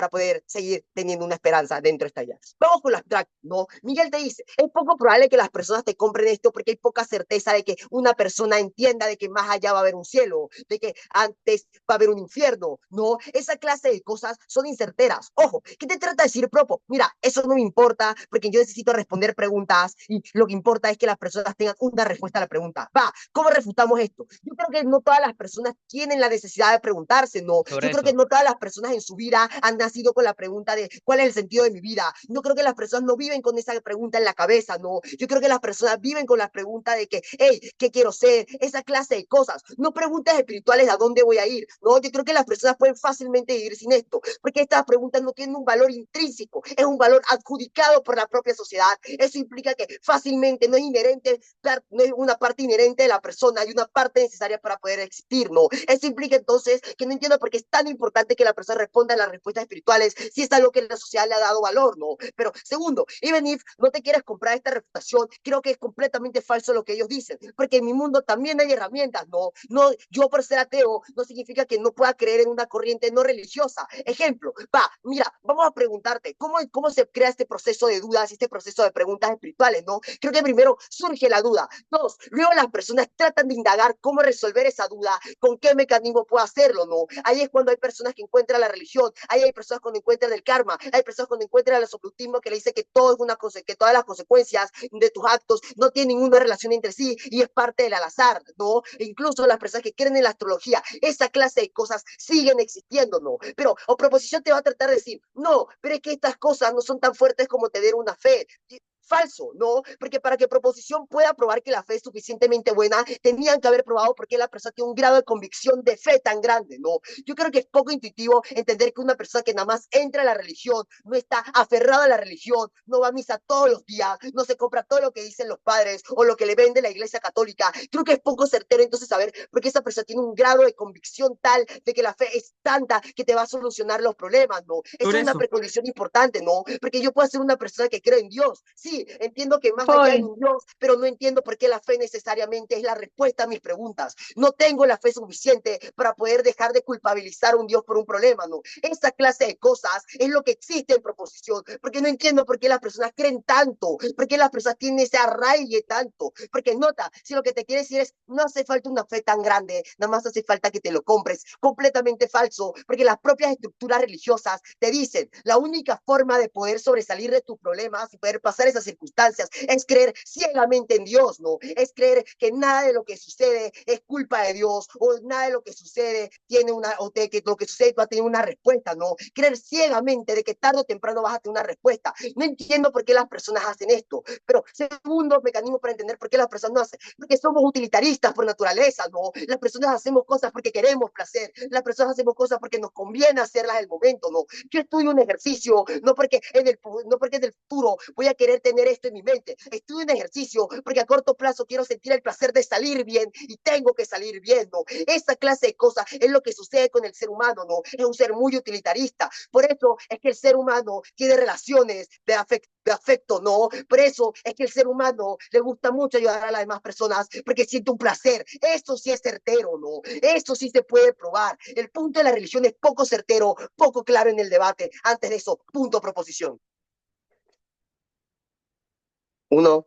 poder seguir teniendo una esperanza dentro de esta idea. Vamos con el abstracto, ¿no? Miguel te dice, es poco probable que las personas te compren esto porque hay poca certeza de que una persona entienda de que más allá va a haber un cielo, de que antes va a haber un infierno, ¿no? Esa clase de cosas son incerteras. Ojo, ¿qué te trata de decir Propo? Mira, eso no me importa porque yo necesito responder preguntas y lo que importa es que las personas tengan una respuesta a la pregunta. Va, ¿cómo refutamos esto? Yo creo que no todas las personas tienen la necesidad de preguntarse, ¿no? Sobre Yo creo que eso. no todas las personas en su vida han nacido con la pregunta de ¿cuál es el sentido de mi vida? No creo que las personas no viven con esa pregunta en la cabeza, ¿no? Yo creo que las personas viven con la pregunta de que, hey, ¿qué quiero ser? Esa clase de cosas. No preguntas espirituales a dónde voy a ir, ¿no? Yo creo que las personas pueden fácilmente vivir sin esto, porque estas preguntas no tienen un valor intrínseco, es un valor adjudicado por la propia sociedad. Eso implica que fácilmente no es inherente, no es una parte inherente de la persona y una parte necesaria para poder existir, ¿no? Eso implica entonces que no entiendo por qué es tan importante que la persona responda a las respuestas espirituales si es algo que la sociedad le ha dado valor, ¿no? Pero segundo, even if no te quieres comprar esta refutación, creo que es completamente falso lo que ellos dicen, porque en mi mundo también hay herramientas, ¿no? No, yo por ser ateo no significa que no pueda creer en una corriente no religiosa. Ejemplo, va, mira, vamos a preguntarte, ¿cómo se crea este proceso de dudas, este proceso de preguntas espirituales, ¿no? Creo que primero surge la duda. Dos, luego las personas tratan de indagar cómo resolver esa duda, con qué mecanismo puedo hacerlo, ¿no? Ahí es cuando hay personas que encuentran la religión, ahí hay personas cuando encuentran el karma, hay personas cuando encuentran el absolutismo que le dice que todo es que todas las consecuencias de tus actos no tienen ninguna relación entre sí y es parte del al azar, ¿no? E incluso las personas que creen en la astrología, esa clase de cosas siguen existiendo, ¿no? Pero oposición te va a tratar de decir, no, pero es que estas cosas no son tan fuertes como tener una fe. falso, ¿no? Porque para que proposición pueda probar que la fe es suficientemente buena, tenían que haber probado por qué la persona tiene un grado de convicción de fe tan grande, ¿no? Yo creo que es poco intuitivo entender que una persona que nada más entra a la religión, no está aferrada a la religión, no va a misa todos los días, no se compra todo lo que dicen los padres o lo que le vende la iglesia católica, creo que es poco certero entonces saber por qué esa persona tiene un grado de convicción tal de que la fe es tanta que te va a solucionar los problemas, ¿no? Eso Sobre es una eso, precondición importante, ¿no? Porque yo puedo ser una persona que cree en Dios, sí, entiendo que más allá de Paul, un Dios, pero no entiendo por qué la fe necesariamente es la respuesta a mis preguntas. No tengo la fe suficiente para poder dejar de culpabilizar a un Dios por un problema, ¿no? Esa clase de cosas es lo que existe en proposición, porque no entiendo por qué las personas creen tanto, por qué las personas tienen ese arraigue tanto, porque nota, si lo que te quiere decir es, no hace falta una fe tan grande, nada más hace falta que te lo compres, completamente falso, porque las propias estructuras religiosas te dicen, la única forma de poder sobresalir de tus problemas y poder pasar esas circunstancias es creer ciegamente en Dios, ¿no? Es creer que nada de lo que sucede es culpa de Dios, o nada de lo que sucede tiene una, o de que lo que sucede va a tener una respuesta, ¿no? Creer ciegamente de que tarde o temprano vas a tener una respuesta. No entiendo por qué las personas hacen esto, pero segundo mecanismo para entender por qué las personas no hacen, porque somos utilitaristas por naturaleza, ¿no? Las personas hacemos cosas porque queremos placer, las personas hacemos cosas porque nos conviene hacerlas en el momento, ¿no? Yo estudio un ejercicio, no porque en el futuro voy a querer tener esto en mi mente, estudio un ejercicio porque a corto plazo quiero sentir el placer de salir bien y tengo que salir bien, ¿no? Esa clase de cosas es lo que sucede con el ser humano, ¿no? Es un ser muy utilitarista, por eso es que el ser humano tiene relaciones de afecto, ¿no? Por eso es que el ser humano le gusta mucho ayudar a las demás personas porque siente un placer. Eso sí es certero, ¿no? Eso sí se puede probar. El punto de la religión es poco certero, poco claro en el debate. Antes de eso, punto proposición. Uno,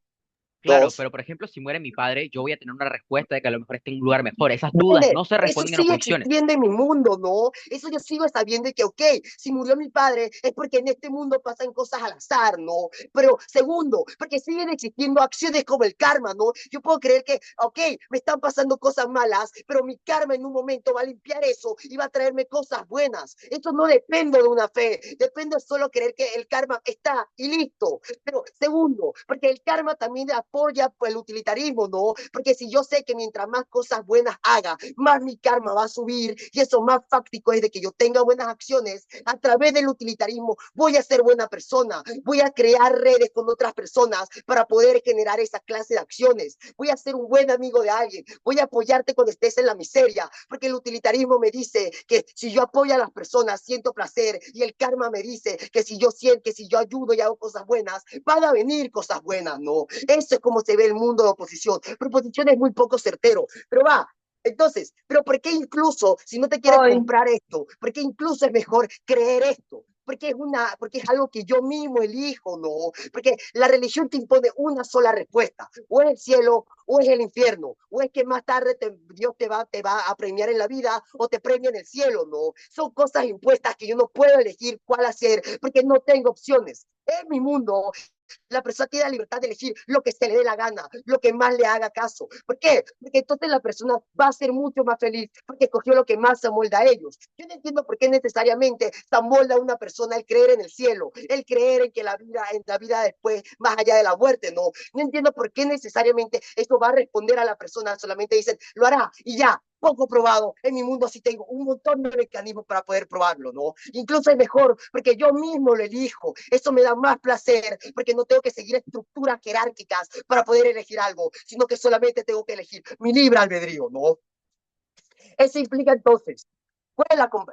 Claro, dos. pero por ejemplo, si muere mi padre, yo voy a tener una respuesta de que a lo mejor esté en un lugar mejor. Esas dudas Brother, no se eso responden en sigue oposiciones. existiendo en mi mundo, ¿no? Eso yo sigo sabiendo que, ok, si murió mi padre es porque en este mundo pasan cosas al azar, ¿no? Pero segundo, porque siguen existiendo acciones como el karma, ¿no? Yo puedo creer que, ok, me están pasando cosas malas, pero mi karma en un momento va a limpiar eso y va a traerme cosas buenas. Esto no depende de una fe, depende solo creer que el karma está y listo. Pero segundo, porque el karma también apoya pues, el utilitarismo, ¿no? Porque si yo sé que mientras más cosas buenas haga, más mi karma va a subir y eso más fáctico es de que yo tenga buenas acciones, a través del utilitarismo voy a ser buena persona, voy a crear redes con otras personas para poder generar esa clase de acciones, voy a ser un buen amigo de alguien, voy a apoyarte cuando estés en la miseria, porque el utilitarismo me dice que si yo apoyo a las personas siento placer y el karma me dice que si yo siento, que si yo ayudo y hago cosas buenas, van a venir cosas buenas, ¿no? Eso es como se ve el mundo de oposición. Proposición es muy poco certero, pero va, entonces, pero ¿por qué incluso, si no te quieres Paul, comprar esto, por qué incluso es mejor creer esto? Porque es algo que yo mismo elijo, ¿no? Porque la religión te impone una sola respuesta, o es el cielo, o es el infierno, o es que más tarde Dios te va a premiar en la vida, o te premia en el cielo, ¿no? Son cosas impuestas que yo no puedo elegir cuál hacer, porque no tengo opciones. En mi mundo, la persona tiene la libertad de elegir lo que se le dé la gana, lo que más le haga caso. ¿Por qué? Porque entonces la persona va a ser mucho más feliz porque escogió lo que más se amolda a ellos. Yo no entiendo por qué necesariamente se amolda a una persona el creer en el cielo, el creer en la vida después, más allá de la muerte, no. No entiendo por qué necesariamente eso va a responder a la persona, solamente dicen, lo hará y ya, poco probado. En mi mundo sí tengo un montón de mecanismos para poder probarlo, ¿no? Incluso es mejor porque yo mismo lo elijo. Eso me da más placer porque no tengo que seguir estructuras jerárquicas para poder elegir algo, sino que solamente tengo que elegir mi libre albedrío, ¿no? Eso implica entonces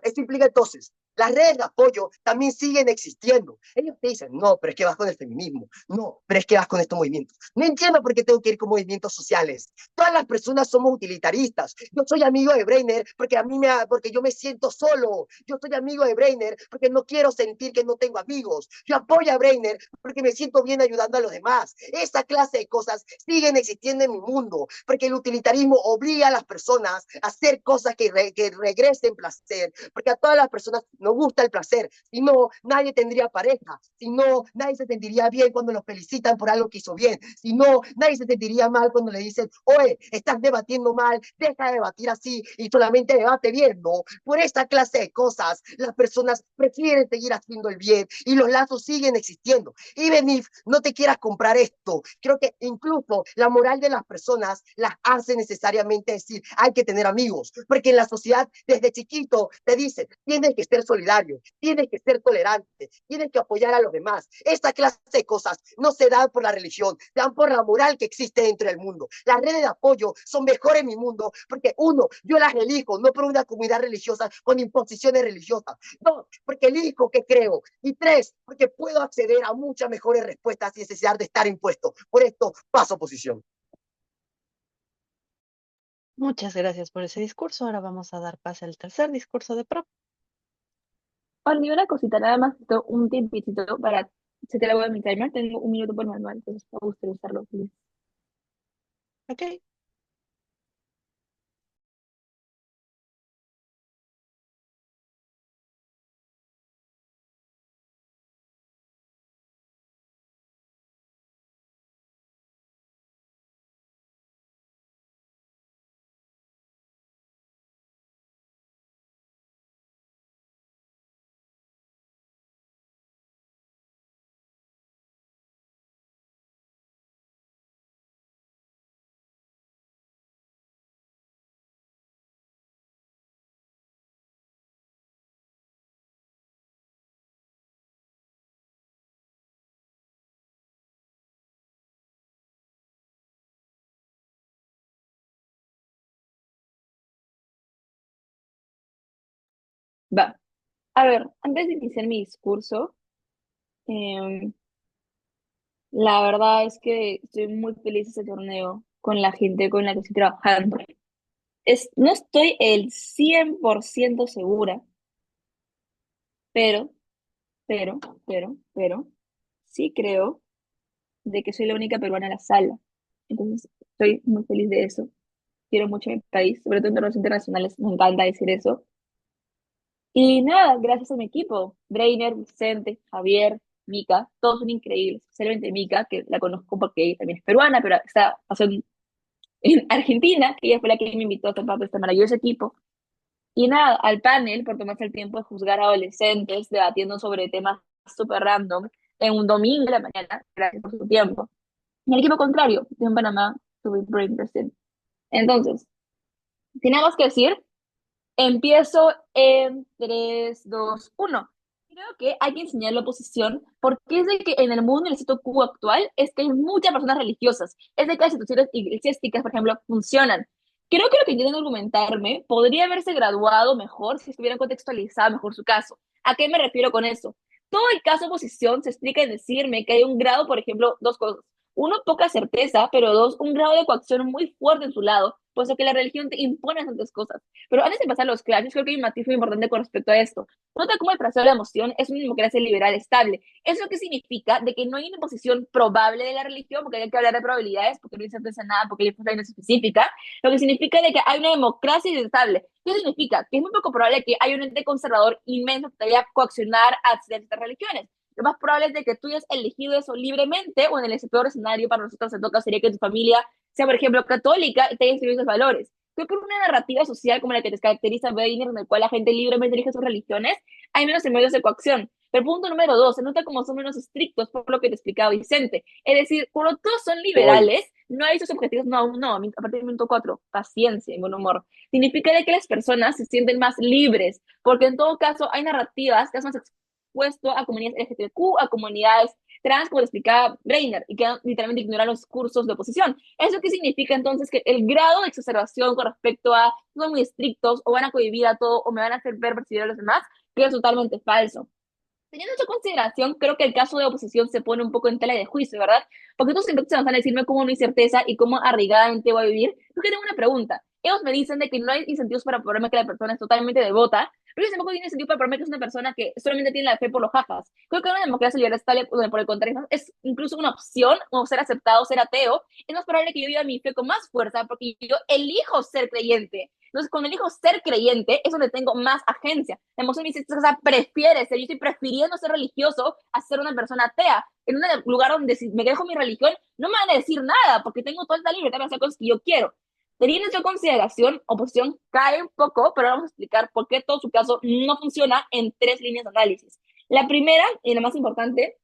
esto implica entonces, las redes de apoyo también siguen existiendo. Ellos te dicen, no, pero es que vas con el feminismo. No, pero es que vas con estos movimientos. No entiendo por qué tengo que ir con movimientos sociales. Todas las personas somos utilitaristas. Yo soy amigo de Breiner porque yo me siento solo. Yo soy amigo de Breiner porque no quiero sentir que no tengo amigos. Yo apoyo a Breiner porque me siento bien ayudando a los demás. Esa clase de cosas siguen existiendo en mi mundo porque el utilitarismo obliga a las personas a hacer cosas que regresen placer, porque a todas las personas nos gusta el placer. Si no, nadie tendría pareja. Si no, nadie se sentiría bien cuando los felicitan por algo que hizo bien. Si no, nadie se sentiría mal cuando le dicen, oye, estás debatiendo mal, deja de debatir así y solamente debate bien. No, por esta clase de cosas, las personas prefieren seguir haciendo el bien y los lazos siguen existiendo. Y Benif, no te quieras comprar esto. Creo que incluso la moral de las personas las hace necesariamente decir, hay que tener amigos, porque en la sociedad desde chiquito te dicen, tienes que ser solidario, tienes que ser tolerante, tienes que apoyar a los demás. Esta clase de cosas no se dan por la religión, se dan por la moral que existe dentro del mundo. Las redes de apoyo son mejores en mi mundo porque uno, yo las elijo, no por una comunidad religiosa con imposiciones religiosas. Dos, porque elijo que creo. Y tres, porque puedo acceder a muchas mejores respuestas sin necesidad de estar impuesto. Por esto, paso posición. Muchas gracias por ese discurso. Ahora vamos a dar pase al tercer discurso de Prop. Olvidé una cosita, nada más necesito un tiempito para setear algo de mi timer. Tengo un minuto por manual, entonces me gusta usarlo, please. Ok. Va. A ver, antes de iniciar mi discurso, em, la verdad es que estoy muy feliz de este torneo con la gente con la que estoy trabajando. No estoy el 100% segura, pero, pero, sí creo de que soy la única peruana en la sala. Entonces, estoy muy feliz de eso. Quiero mucho a mi país, sobre todo en torneos internacionales, me encanta decir eso. Y nada, gracias a mi equipo, Breiner, Vicente, Javier, Mika, todos son increíbles, especialmente Mika, que la conozco porque ella también es peruana, pero pasó en Argentina, que ella fue la que me invitó a ser parte de este maravilloso equipo. Y nada, al panel por tomarse el tiempo de juzgar a adolescentes debatiendo sobre temas súper random en un domingo de la mañana, gracias por su tiempo. Y el equipo contrario, en Panamá, tuve Brain Present. Entonces, sin nada más que decir, empiezo en 3, 2, 1. Creo que hay que enseñar la oposición porque es de que en el mundo, en el sitio quo actual, es que hay muchas personas religiosas. Es de que las instituciones eclesiásticas, por ejemplo, funcionan. Creo que lo que intentan argumentarme podría haberse graduado mejor si estuvieran contextualizado mejor su caso. ¿A qué me refiero con eso? Todo el caso de oposición se explica en decirme que hay un grado, por ejemplo, dos cosas. Uno, poca certeza, pero dos, un grado de coacción muy fuerte en su lado, puesto que la religión te impone tantas cosas. Pero antes de pasar a los claros, creo que hay un matiz muy importante con respecto a esto. Nota cómo el plazo de la emoción es una democracia liberal estable. ¿Eso qué significa? De que no hay una posición probable de la religión, porque hay que hablar de probabilidades, porque no hay certeza nada, porque hay una específica. Lo que significa de que hay una democracia estable. ¿Qué significa? Que es muy poco probable que haya un ente conservador inmenso que te vaya a coaccionar a ciertas religiones. Lo más probable es de que tú hayas elegido eso libremente, o en el peor escenario para nosotros en toca sería que tu familia sea, por ejemplo, católica y te haya instruido esos valores. Creo que por una narrativa social como la que te caracteriza Weiner, en el cual la gente libremente elige sus religiones, hay menos medios de coacción. Pero punto número dos, se nota como son menos estrictos por lo que te explicaba Vicente. Es decir, cuando todos son Voy. liberales, no hay sus objetivos, no, a partir del minuto 4, paciencia y buen humor. Significa de que las personas se sienten más libres, porque en todo caso hay narrativas que es más expuesto a comunidades LGTBQ, a comunidades trans, como le explicaba Reiner, y que literalmente ignoran los cursos de oposición. ¿Eso qué significa entonces? Que el grado de exacerbación con respecto a son muy estrictos o van a cohibir a todo o me van a hacer ver percibir a los demás, que es totalmente falso. Teniendo eso en consideración, creo que el caso de oposición se pone un poco en tela de juicio, ¿verdad? Porque todos siempre se van a decirme cómo no hay certeza y cómo arriesgadamente voy a vivir. Yo tengo una pregunta. Ellos me dicen de que no hay incentivos para probarme que la persona es totalmente devota, pero ellos tampoco tienen incentivo para probarme que es una persona que solamente tiene la fe por los jajas. Creo que una democracia liberal estable, donde por el contrario, es incluso una opción, o ser aceptado, ser ateo. Es más probable que yo viva mi fe con más fuerza porque yo elijo ser creyente. Entonces, cuando elijo ser creyente, es donde tengo más agencia. La emoción me dice, o sea, prefieres ser, yo estoy prefiriendo ser religioso a ser una persona atea. En un lugar donde si me dejo mi religión, no me van a decir nada, porque tengo toda la libertad de hacer cosas que yo quiero. Teniendo en consideración, oposición cae un poco, pero vamos a explicar por qué todo su caso no funciona en 3 líneas de análisis. La primera, y la más importante,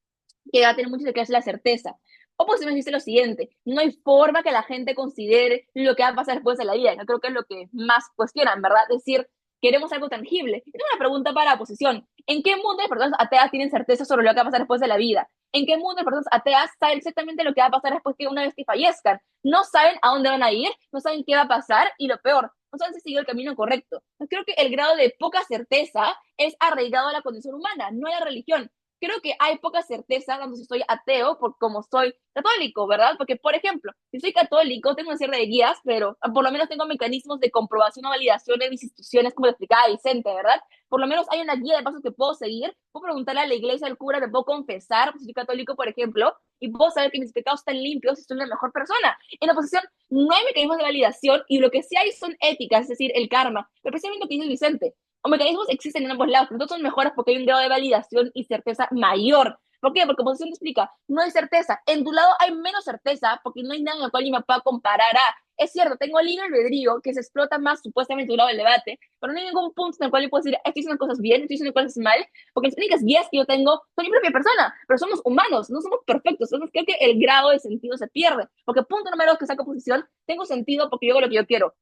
que va a tener mucho que es la certeza. Oposición dice lo siguiente, no hay forma que la gente considere lo que va a pasar después de la vida. Yo creo que es lo que más cuestionan, ¿verdad? Es decir, queremos algo tangible. Es una pregunta para la oposición. ¿En qué mundo las personas ateas tienen certeza sobre lo que va a pasar después de la vida? ¿En qué mundo las personas ateas saben exactamente lo que va a pasar después que una vez que fallezcan? No saben a dónde van a ir, no saben qué va a pasar y lo peor, no saben si sigue el camino correcto. Yo creo que el grado de poca certeza es arraigado a la condición humana, no a la religión. Creo que hay poca certeza cuando si soy ateo por como soy católico, ¿verdad? Porque, por ejemplo, si soy católico, tengo una serie de guías, pero por lo menos tengo mecanismos de comprobación o validación de mis instituciones, como lo explicaba Vicente, ¿verdad? Por lo menos hay una guía de pasos que puedo seguir, puedo preguntarle a la iglesia, al cura, me puedo confesar, si soy católico, por ejemplo, y puedo saber que mis pecados están limpios y soy la mejor persona. En la oposición no hay mecanismos de validación y lo que sí hay son éticas, es decir, el karma, pero precisamente lo que dice Vicente, o mecanismos existen en ambos lados, pero todos son mejores porque hay un grado de validación y certeza mayor. ¿Por qué? Porque oposición te explica, no hay certeza. En tu lado hay menos certeza porque no hay nada en el cual yo me pueda comparar a. Es cierto, tengo libre albedrío que se explota más supuestamente en tu lado del debate, pero no hay ningún punto en el cual yo puedo decir, estoy haciendo cosas bien, estoy haciendo cosas mal, porque las únicas guías que yo tengo son mi propia persona, pero somos humanos, no somos perfectos. Entonces creo que el grado de sentido se pierde, porque punto número 2 que saco posición, tengo sentido porque yo hago lo que yo quiero.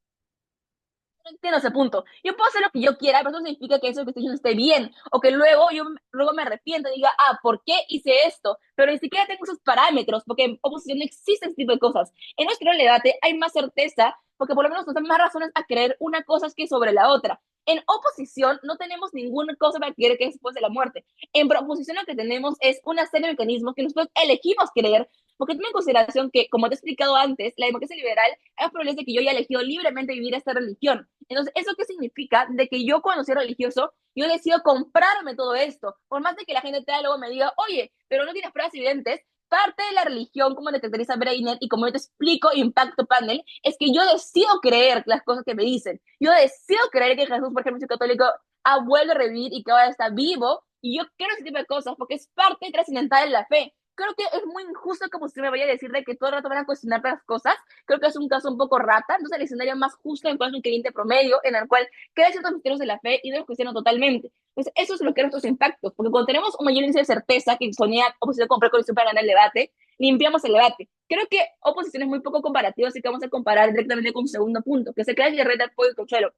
No entiendo ese punto. Yo puedo hacer lo que yo quiera, pero eso no significa que eso que estoy haciendo esté bien, o que luego me arrepiento y diga, ¿por qué hice esto? Pero ni siquiera tengo esos parámetros, porque en oposición no existe ese tipo de cosas. En nuestro debate hay más certeza, porque por lo menos nos dan más razones a creer una cosa que sobre la otra. En oposición no tenemos ninguna cosa para creer que es después de la muerte. En proposición lo que tenemos es una serie de mecanismos que nosotros elegimos creer, porque toma en consideración que, como te he explicado antes, la democracia liberal hay probabilidad de que yo haya elegido libremente vivir esta religión. Entonces, ¿eso qué significa? De que yo cuando soy religioso, yo decido comprarme todo esto. Por más de que la gente te luego me diga, oye, pero no tienes pruebas evidentes, parte de la religión, como le caracteriza Breiner y como yo te explico Impacto Panel, es que yo decido creer las cosas que me dicen. Yo decido creer que Jesús, por ejemplo, si católico, ha vuelto a revivir y que ahora está vivo. Y yo creo ese tipo de cosas porque es parte trascendental de la fe. Creo que es muy injusto como usted me vaya a decir de que todo el rato van a cuestionar las cosas. Creo que es un caso un poco rata. Entonces, el escenario más justo en el cual es un creyente promedio, en el cual cree ciertos misterios de la fe y no los cuestiona totalmente. Entonces, eso es lo que eran estos impactos. Porque cuando tenemos un mayor índice de certeza, que sonía oposición con precondición para ganar el debate, limpiamos el debate. Creo que oposición es muy poco comparativa, así que vamos a comparar directamente con un segundo punto, que se crea en la red de apoyo y consuelo.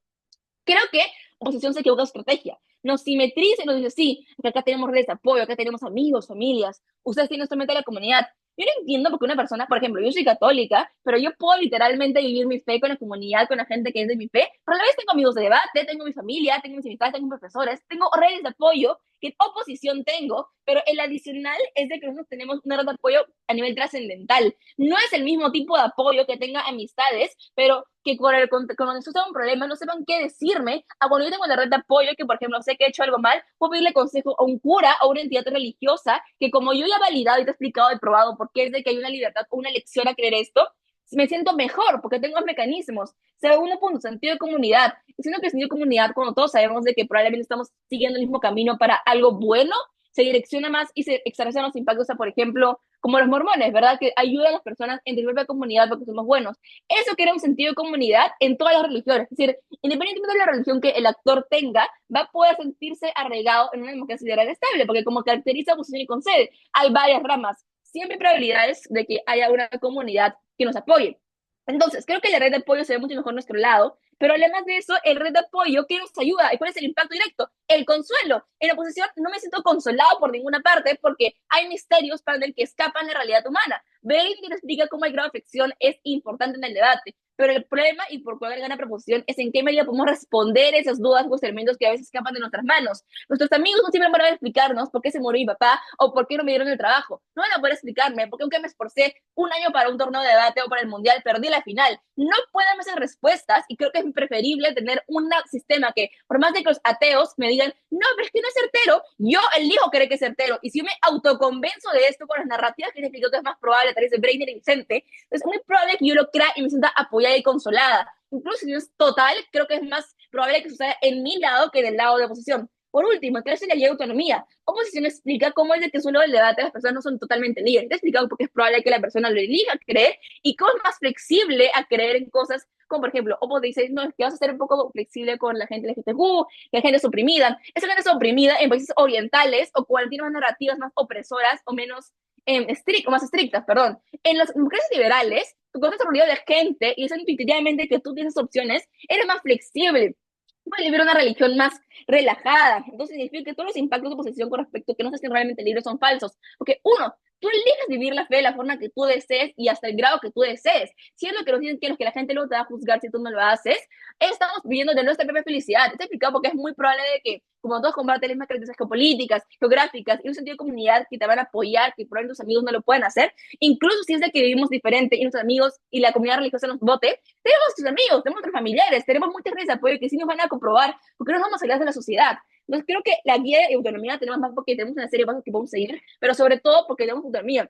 Creo que oposición se equivoca de estrategia. Nos simetriza y nos dice, sí, acá tenemos redes de apoyo, acá tenemos amigos, familias, ustedes tienen solamente la comunidad. Yo no entiendo porque una persona, por ejemplo, yo soy católica, pero yo puedo literalmente vivir mi fe con la comunidad, con la gente que es de mi fe, pero a la vez tengo amigos de debate, tengo mi familia, tengo mis amistades, tengo profesores, tengo redes de apoyo que oposición tengo, pero el adicional es de que nosotros tenemos una red de apoyo a nivel trascendental. No es el mismo tipo de apoyo que tenga amistades, pero que cuando yo tengo un problema no sepan qué decirme, a cuando yo tengo una red de apoyo que, por ejemplo, sé que he hecho algo mal, puedo pedirle consejo a un cura o a una entidad religiosa que como yo ya he validado y te he explicado y probado por qué es de que hay una libertad o una elección a creer esto, me siento mejor porque tengo mecanismos. Segundo punto, sentido de comunidad. Siento que el sentido de comunidad, cuando todos sabemos de que probablemente estamos siguiendo el mismo camino para algo bueno, se direcciona más y se extrañan los impactos a, por ejemplo, como los mormones, ¿verdad? Que ayudan a las personas en su propia comunidad porque somos buenos. Eso crea un sentido de comunidad en todas las religiones. Es decir, independientemente de la religión que el actor tenga, va a poder sentirse arraigado en una democracia liberal estable, porque como caracteriza oposición y concede, hay varias ramas. Siempre hay probabilidades de que haya una comunidad que nos apoye. Entonces, creo que la red de apoyo se ve mucho mejor a nuestro lado, pero además de eso, el red de apoyo, ¿qué nos ayuda? ¿Y cuál es el impacto directo? El consuelo. En la oposición no me siento consolado por ninguna parte porque hay misterios para el que escapan de la realidad humana. Bale explica cómo el grado de afección es importante en el debate, pero el problema, y por cuál gana proposición, es en qué medida podemos responder esas dudas o elementos que a veces escapan de nuestras manos. Nuestros amigos no siempre van a explicarnos por qué se murió mi papá o por qué no me dieron el trabajo. No van a poder explicarme por qué aunque me esforcé un año para un torneo de debate o para el mundial, perdí la final. No pueden darme esas respuestas y creo que es preferible tener un sistema que, por más de que los ateos me digan, no, pero es que no es certero, yo elijo creer que es certero. Y si yo me autoconvenzo de esto con las narrativas que les explico que es más probable a través de Breiner y Vicente, es muy probable que yo lo crea y me sienta apoyada y consolada. incluso si no es total, creo que es más probable que suceda en mi lado que en el lado de oposición. Por último, ¿qué es la ley de autonomía? Oposición explica cómo es de que solo el debate las personas no son totalmente libres. Te he explicado por qué es probable que la persona lo elija creer y cómo es más flexible a creer en cosas como, por ejemplo, Oppo dice, no, es que vas a ser un poco flexible con la gente LGTB, la gente es oprimida. Esa gente es oprimida en países orientales o cuando tiene más narrativas más opresoras o menos o más estrictas, perdón. En las mujeres liberales, tu contexto rodeado de gente y dicen intuitivamente que tú tienes opciones, eres más flexible. Puedes vivir una religión más relajada. Entonces significa que todos los impactos de oposición con respecto a que no se estén realmente libres son falsos. Porque uno, tú eliges vivir la fe de la forma que tú desees y hasta el grado que tú desees. Si es lo que nos dicen que la gente luego te va a juzgar si tú no lo haces, estamos viviendo de nuestra propia felicidad. Te he explicado porque es muy probable de que, como todos comparten las mismas características geopolíticas, geográficas y un sentido de comunidad que te van a apoyar, que probablemente tus amigos no lo pueden hacer, incluso si es de que vivimos diferente y nuestros amigos y la comunidad religiosa nos vote, tenemos sus amigos, tenemos otros familiares, tenemos muchas redes de apoyo que sí nos van a comprobar porque no vamos a salir de la sociedad. Entonces creo que la guía de autonomía tenemos más porque tenemos una serie de pasos que podemos seguir, pero sobre todo porque tenemos autonomía.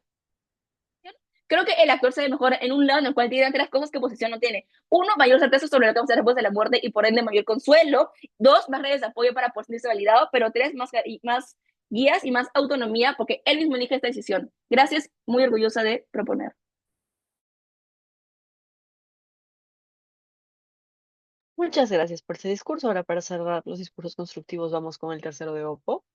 Creo que el actor se ve mejor en un lado en el cual tiene tres cosas que posición no tiene. Uno, mayor certeza sobre lo que vamos a hacer después de la muerte y por ende mayor consuelo. Dos, más redes de apoyo para poder sentirse validado. Pero tres, más guías y más autonomía porque él mismo elige esta decisión. Gracias, muy orgullosa de proponer. Muchas gracias por ese discurso. Ahora, para cerrar los discursos constructivos, vamos con el tercero de Oppo.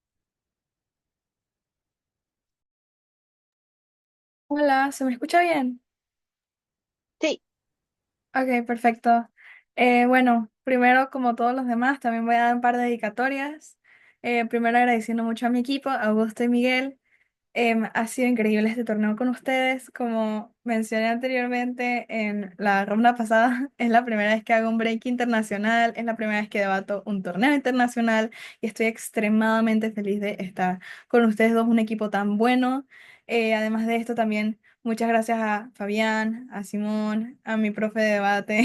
Hola, ¿se me escucha bien? Sí, Ok, perfecto. Bueno, primero, como todos los demás, también voy a dar un par de dedicatorias. Primero agradeciendo mucho a mi equipo, Augusto y Miguel. Ha sido increíble este torneo con ustedes. Como mencioné anteriormente en la ronda pasada, es la primera vez que hago un break internacional, es la primera vez que debato un torneo internacional y estoy extremadamente feliz de estar con ustedes dos, un equipo tan bueno. Además de esto, también muchas gracias a Fabián, a Simón, a mi profe de debate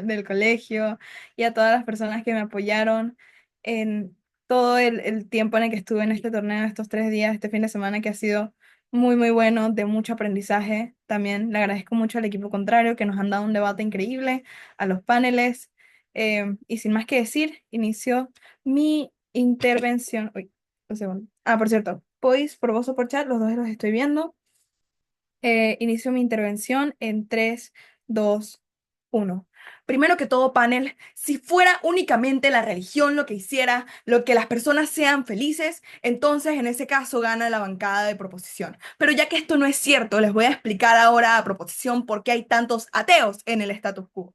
del colegio y a todas las personas que me apoyaron en todo el tiempo en el que estuve en este torneo, estos 3 días, este fin de semana, que ha sido muy, muy bueno, de mucho aprendizaje. También le agradezco mucho al equipo contrario, que nos han dado un debate increíble, a los paneles. Y sin más que decir, inicio mi intervención. Uy, un segundo. Ah, por cierto, podéis por voz o por chat, los dos los estoy viendo. Inicio mi intervención en 3, 2, 1. Primero que todo, panel, si fuera únicamente la religión lo que hiciera, lo que las personas sean felices, entonces en ese caso gana la bancada de proposición. Pero ya que esto no es cierto, les voy a explicar ahora a proposición por qué hay tantos ateos en el status quo.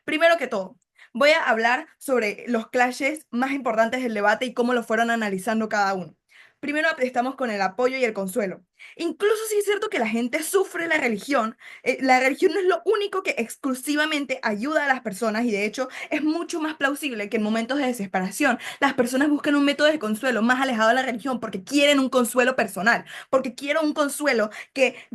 Primero que todo, voy a hablar sobre los clashes más importantes del debate y cómo lo fueron analizando cada uno. Primero estamos con el apoyo y el consuelo. Incluso si es cierto que la gente sufre la religión no es lo único que exclusivamente ayuda a las personas y de hecho es mucho más plausible que en momentos de desesperación las personas busquen un método de consuelo más alejado de la religión porque quieren un consuelo personal, porque quiero un consuelo que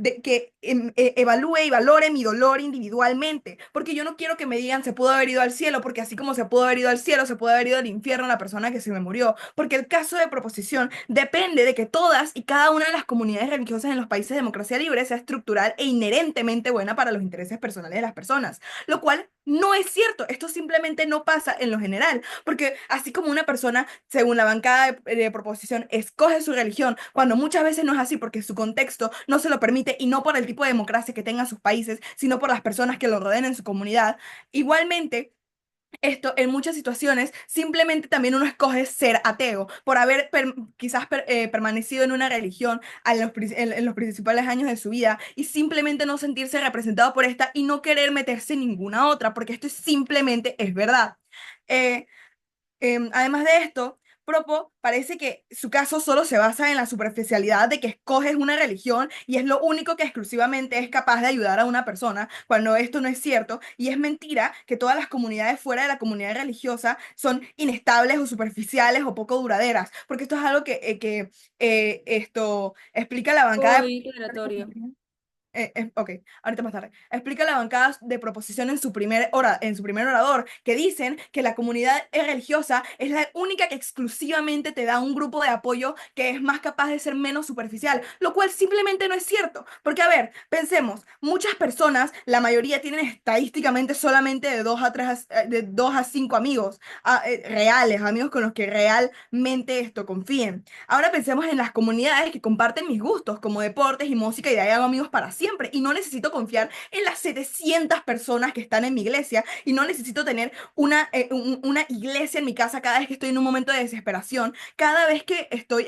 evalúe y valore mi dolor individualmente, porque yo no quiero que me digan se pudo haber ido al cielo, porque así como se pudo haber ido al cielo, se puede haber ido al infierno la persona que se me murió, porque el caso de proposición depende de que todas y cada una de las comunidades religiosas en los países de democracia libre sea estructural e inherentemente buena para los intereses personales de las personas, lo cual no es cierto. Esto simplemente no pasa en lo general, porque así como una persona, según la bancada de proposición, escoge su religión, cuando muchas veces no es así porque su contexto no se lo permite y no por el tipo de democracia que tengan sus países, sino por las personas que lo rodean en su comunidad, igualmente esto en muchas situaciones simplemente también uno escoge ser ateo por haber quizás permanecido en una religión en los principales años de su vida y simplemente no sentirse representado por esta y no querer meterse en ninguna otra, porque esto simplemente es verdad. Eh, Además de esto, Propo parece que su caso solo se basa en la superficialidad de que escoges una religión y es lo único que exclusivamente es capaz de ayudar a una persona, cuando esto no es cierto y es mentira que todas las comunidades fuera de la comunidad religiosa son inestables o superficiales o poco duraderas, porque esto es algo que esto explica la bancada Voy, aleatorio. ok, ahorita más tarde. Explica la bancada de proposición en su primer orador, que dicen que la comunidad religiosa es la única que exclusivamente te da un grupo de apoyo que es más capaz de ser menos superficial, lo cual simplemente no es cierto. Porque, a ver, pensemos, muchas personas, la mayoría tienen estadísticamente solamente de 2 a 5 amigos reales, amigos con los que realmente esto confíen. Ahora pensemos en las comunidades que comparten mis gustos, como deportes y música, y de ahí hago amigos para siempre. Y no necesito confiar en las 700 personas que están en mi iglesia, y no necesito tener una iglesia en mi casa cada vez que estoy en un momento de desesperación, cada vez que estoy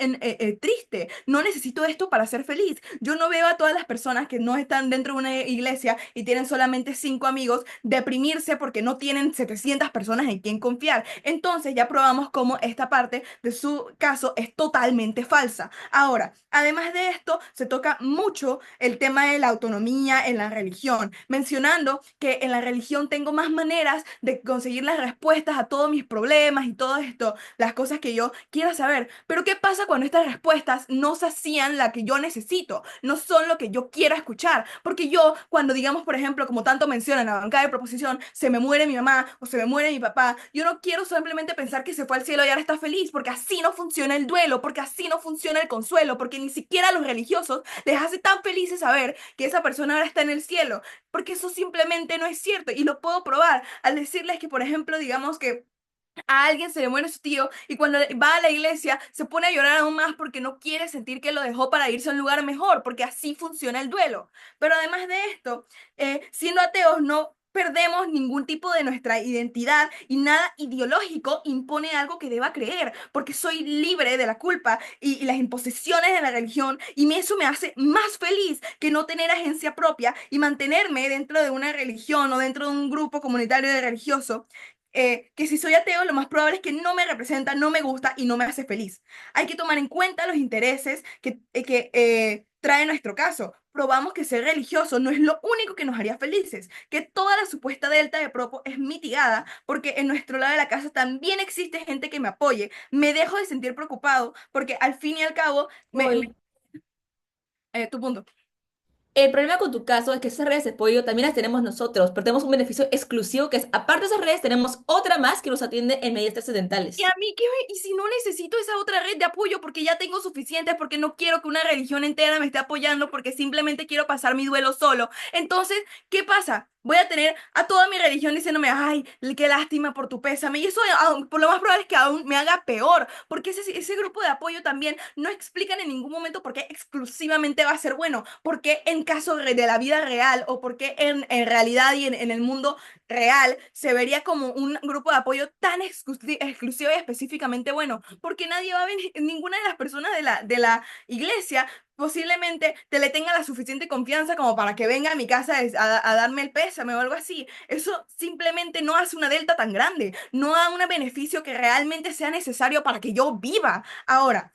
triste. No necesito esto para ser feliz. Yo no veo a todas las personas que no están dentro de una iglesia y tienen solamente 5 amigos deprimirse porque no tienen 700 personas en quien confiar. Entonces ya probamos cómo esta parte de su caso es totalmente falsa. Ahora, además de esto, se toca mucho el tema de la autonomía en la religión, mencionando que en la religión tengo más maneras de conseguir las respuestas a todos mis problemas y todo esto, las cosas que yo quiera saber. Pero ¿qué pasa cuando estas respuestas no se hacían la que yo necesito? No son lo que yo quiero escuchar. Porque yo, cuando digamos, por ejemplo, como tanto mencionan en la bancada de proposición, se me muere mi mamá o se me muere mi papá, yo no quiero simplemente pensar que se fue al cielo y ahora está feliz, porque así no funciona el duelo, porque así no funciona el consuelo, porque ni siquiera a los religiosos les hace tan felices saber que esa persona ahora está en el cielo, porque eso simplemente no es cierto y lo puedo probar al decirles que, por ejemplo, digamos que a alguien se le muere su tío y cuando va a la iglesia se pone a llorar aún más porque no quiere sentir que lo dejó para irse a un lugar mejor, porque así funciona el duelo. Pero además de esto, siendo ateos no perdemos ningún tipo de nuestra identidad y nada ideológico impone algo que deba creer, porque soy libre de la culpa y las imposiciones de la religión y eso me hace más feliz que no tener agencia propia y mantenerme dentro de una religión o dentro de un grupo comunitario de religioso que si soy ateo, lo más probable es que no me representa, no me gusta y no me hace feliz. Hay que tomar en cuenta los intereses que trae nuestro caso. Probamos que ser religioso no es lo único que nos haría felices, que toda la supuesta delta de propo es mitigada porque en nuestro lado de la casa también existe gente que me apoye. Me dejo de sentir preocupado porque al fin y al cabo, Voy. tu punto. El problema con tu caso es que esas redes de apoyo también las tenemos nosotros, pero tenemos un beneficio exclusivo que es, aparte de esas redes, tenemos otra más que nos atiende en medidas ¿Y a trascendentales. mí qué y si no necesito esa otra red de apoyo porque ya tengo suficientes, porque no quiero que una religión entera me esté apoyando, porque simplemente quiero pasar mi duelo solo? Entonces, ¿qué pasa? Voy a tener a toda mi religión diciéndome, ay, qué lástima por tu pésame. Y eso por lo más probable es que aún me haga peor, porque ese grupo de apoyo también no explican en ningún momento por qué exclusivamente va a ser bueno, porque en caso de la vida real o porque en realidad y en el mundo real se vería como un grupo de apoyo tan exclusivo y específicamente bueno, porque nadie va a venir, ninguna de las personas de la iglesia posiblemente te le tenga la suficiente confianza como para que venga a mi casa a darme el pésame o algo así. Eso simplemente no hace una delta tan grande, no da un beneficio que realmente sea necesario para que yo viva. Ahora,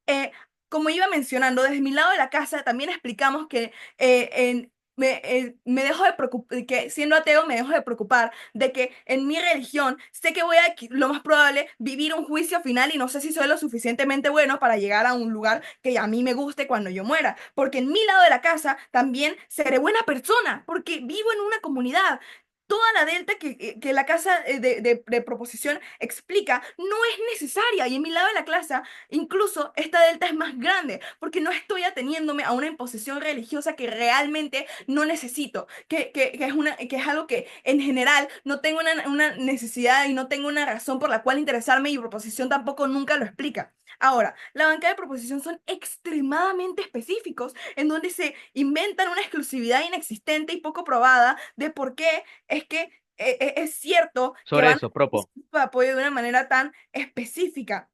eh, como iba mencionando, desde mi lado de la casa también explicamos que me dejo de preocupar, que siendo ateo me dejo de preocupar de que en mi religión sé que voy a, lo más probable, vivir un juicio final y no sé si soy lo suficientemente bueno para llegar a un lugar que a mí me guste cuando yo muera. Porque en mi lado de la casa también seré buena persona, porque vivo en una comunidad. Toda la delta que la casa de proposición explica no es necesaria y en mi lado de la clase incluso esta delta es más grande porque no estoy ateniéndome a una imposición religiosa que realmente no necesito, que es algo que en general no tengo una necesidad y no tengo una razón por la cual interesarme y proposición tampoco nunca lo explica. Ahora, la banca de proposición son extremadamente específicos en donde se inventan una exclusividad inexistente y poco probada de por qué es que es cierto que Sobre van eso, Propo. a apoyo de una manera tan específica.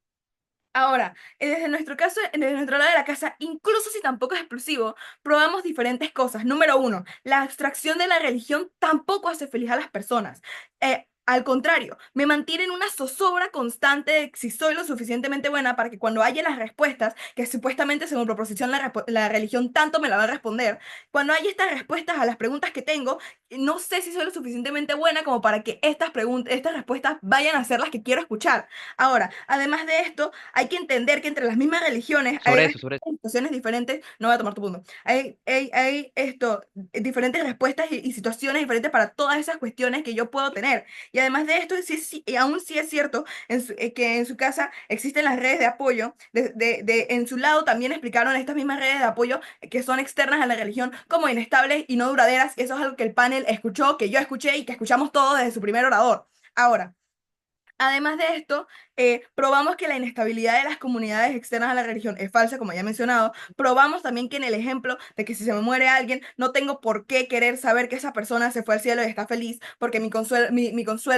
Ahora, desde nuestro caso, desde nuestro lado de la casa, incluso si tampoco es exclusivo, probamos diferentes cosas. Número uno, la abstracción de la religión tampoco hace feliz a las personas. Al contrario, me mantiene en una zozobra constante de si soy lo suficientemente buena para que cuando haya las respuestas, que supuestamente según proposición la religión tanto me la va a responder, cuando haya estas respuestas a las preguntas que tengo, no sé si soy lo suficientemente buena como para que estas respuestas vayan a ser las que quiero escuchar. Ahora, además de esto, hay que entender que entre las mismas religiones Sobre hay eso, sobre eso. situaciones diferentes. No voy a tomar tu punto. Hay diferentes respuestas y situaciones diferentes para todas esas cuestiones que yo puedo tener. Y además de esto, y aún sí es cierto que en su casa existen las redes de apoyo. En su lado también explicaron estas mismas redes de apoyo que son externas a la religión como inestables y no duraderas. Y eso es algo que el panel escuchó, que yo escuché y que escuchamos todos desde su primer orador. Ahora, además de esto, probamos que la inestabilidad de las comunidades externas a la religión es falsa, como ya he mencionado. Probamos también que en el ejemplo de que si se me muere alguien, no tengo por qué querer saber que esa persona se fue al cielo y está feliz, porque mi consuelo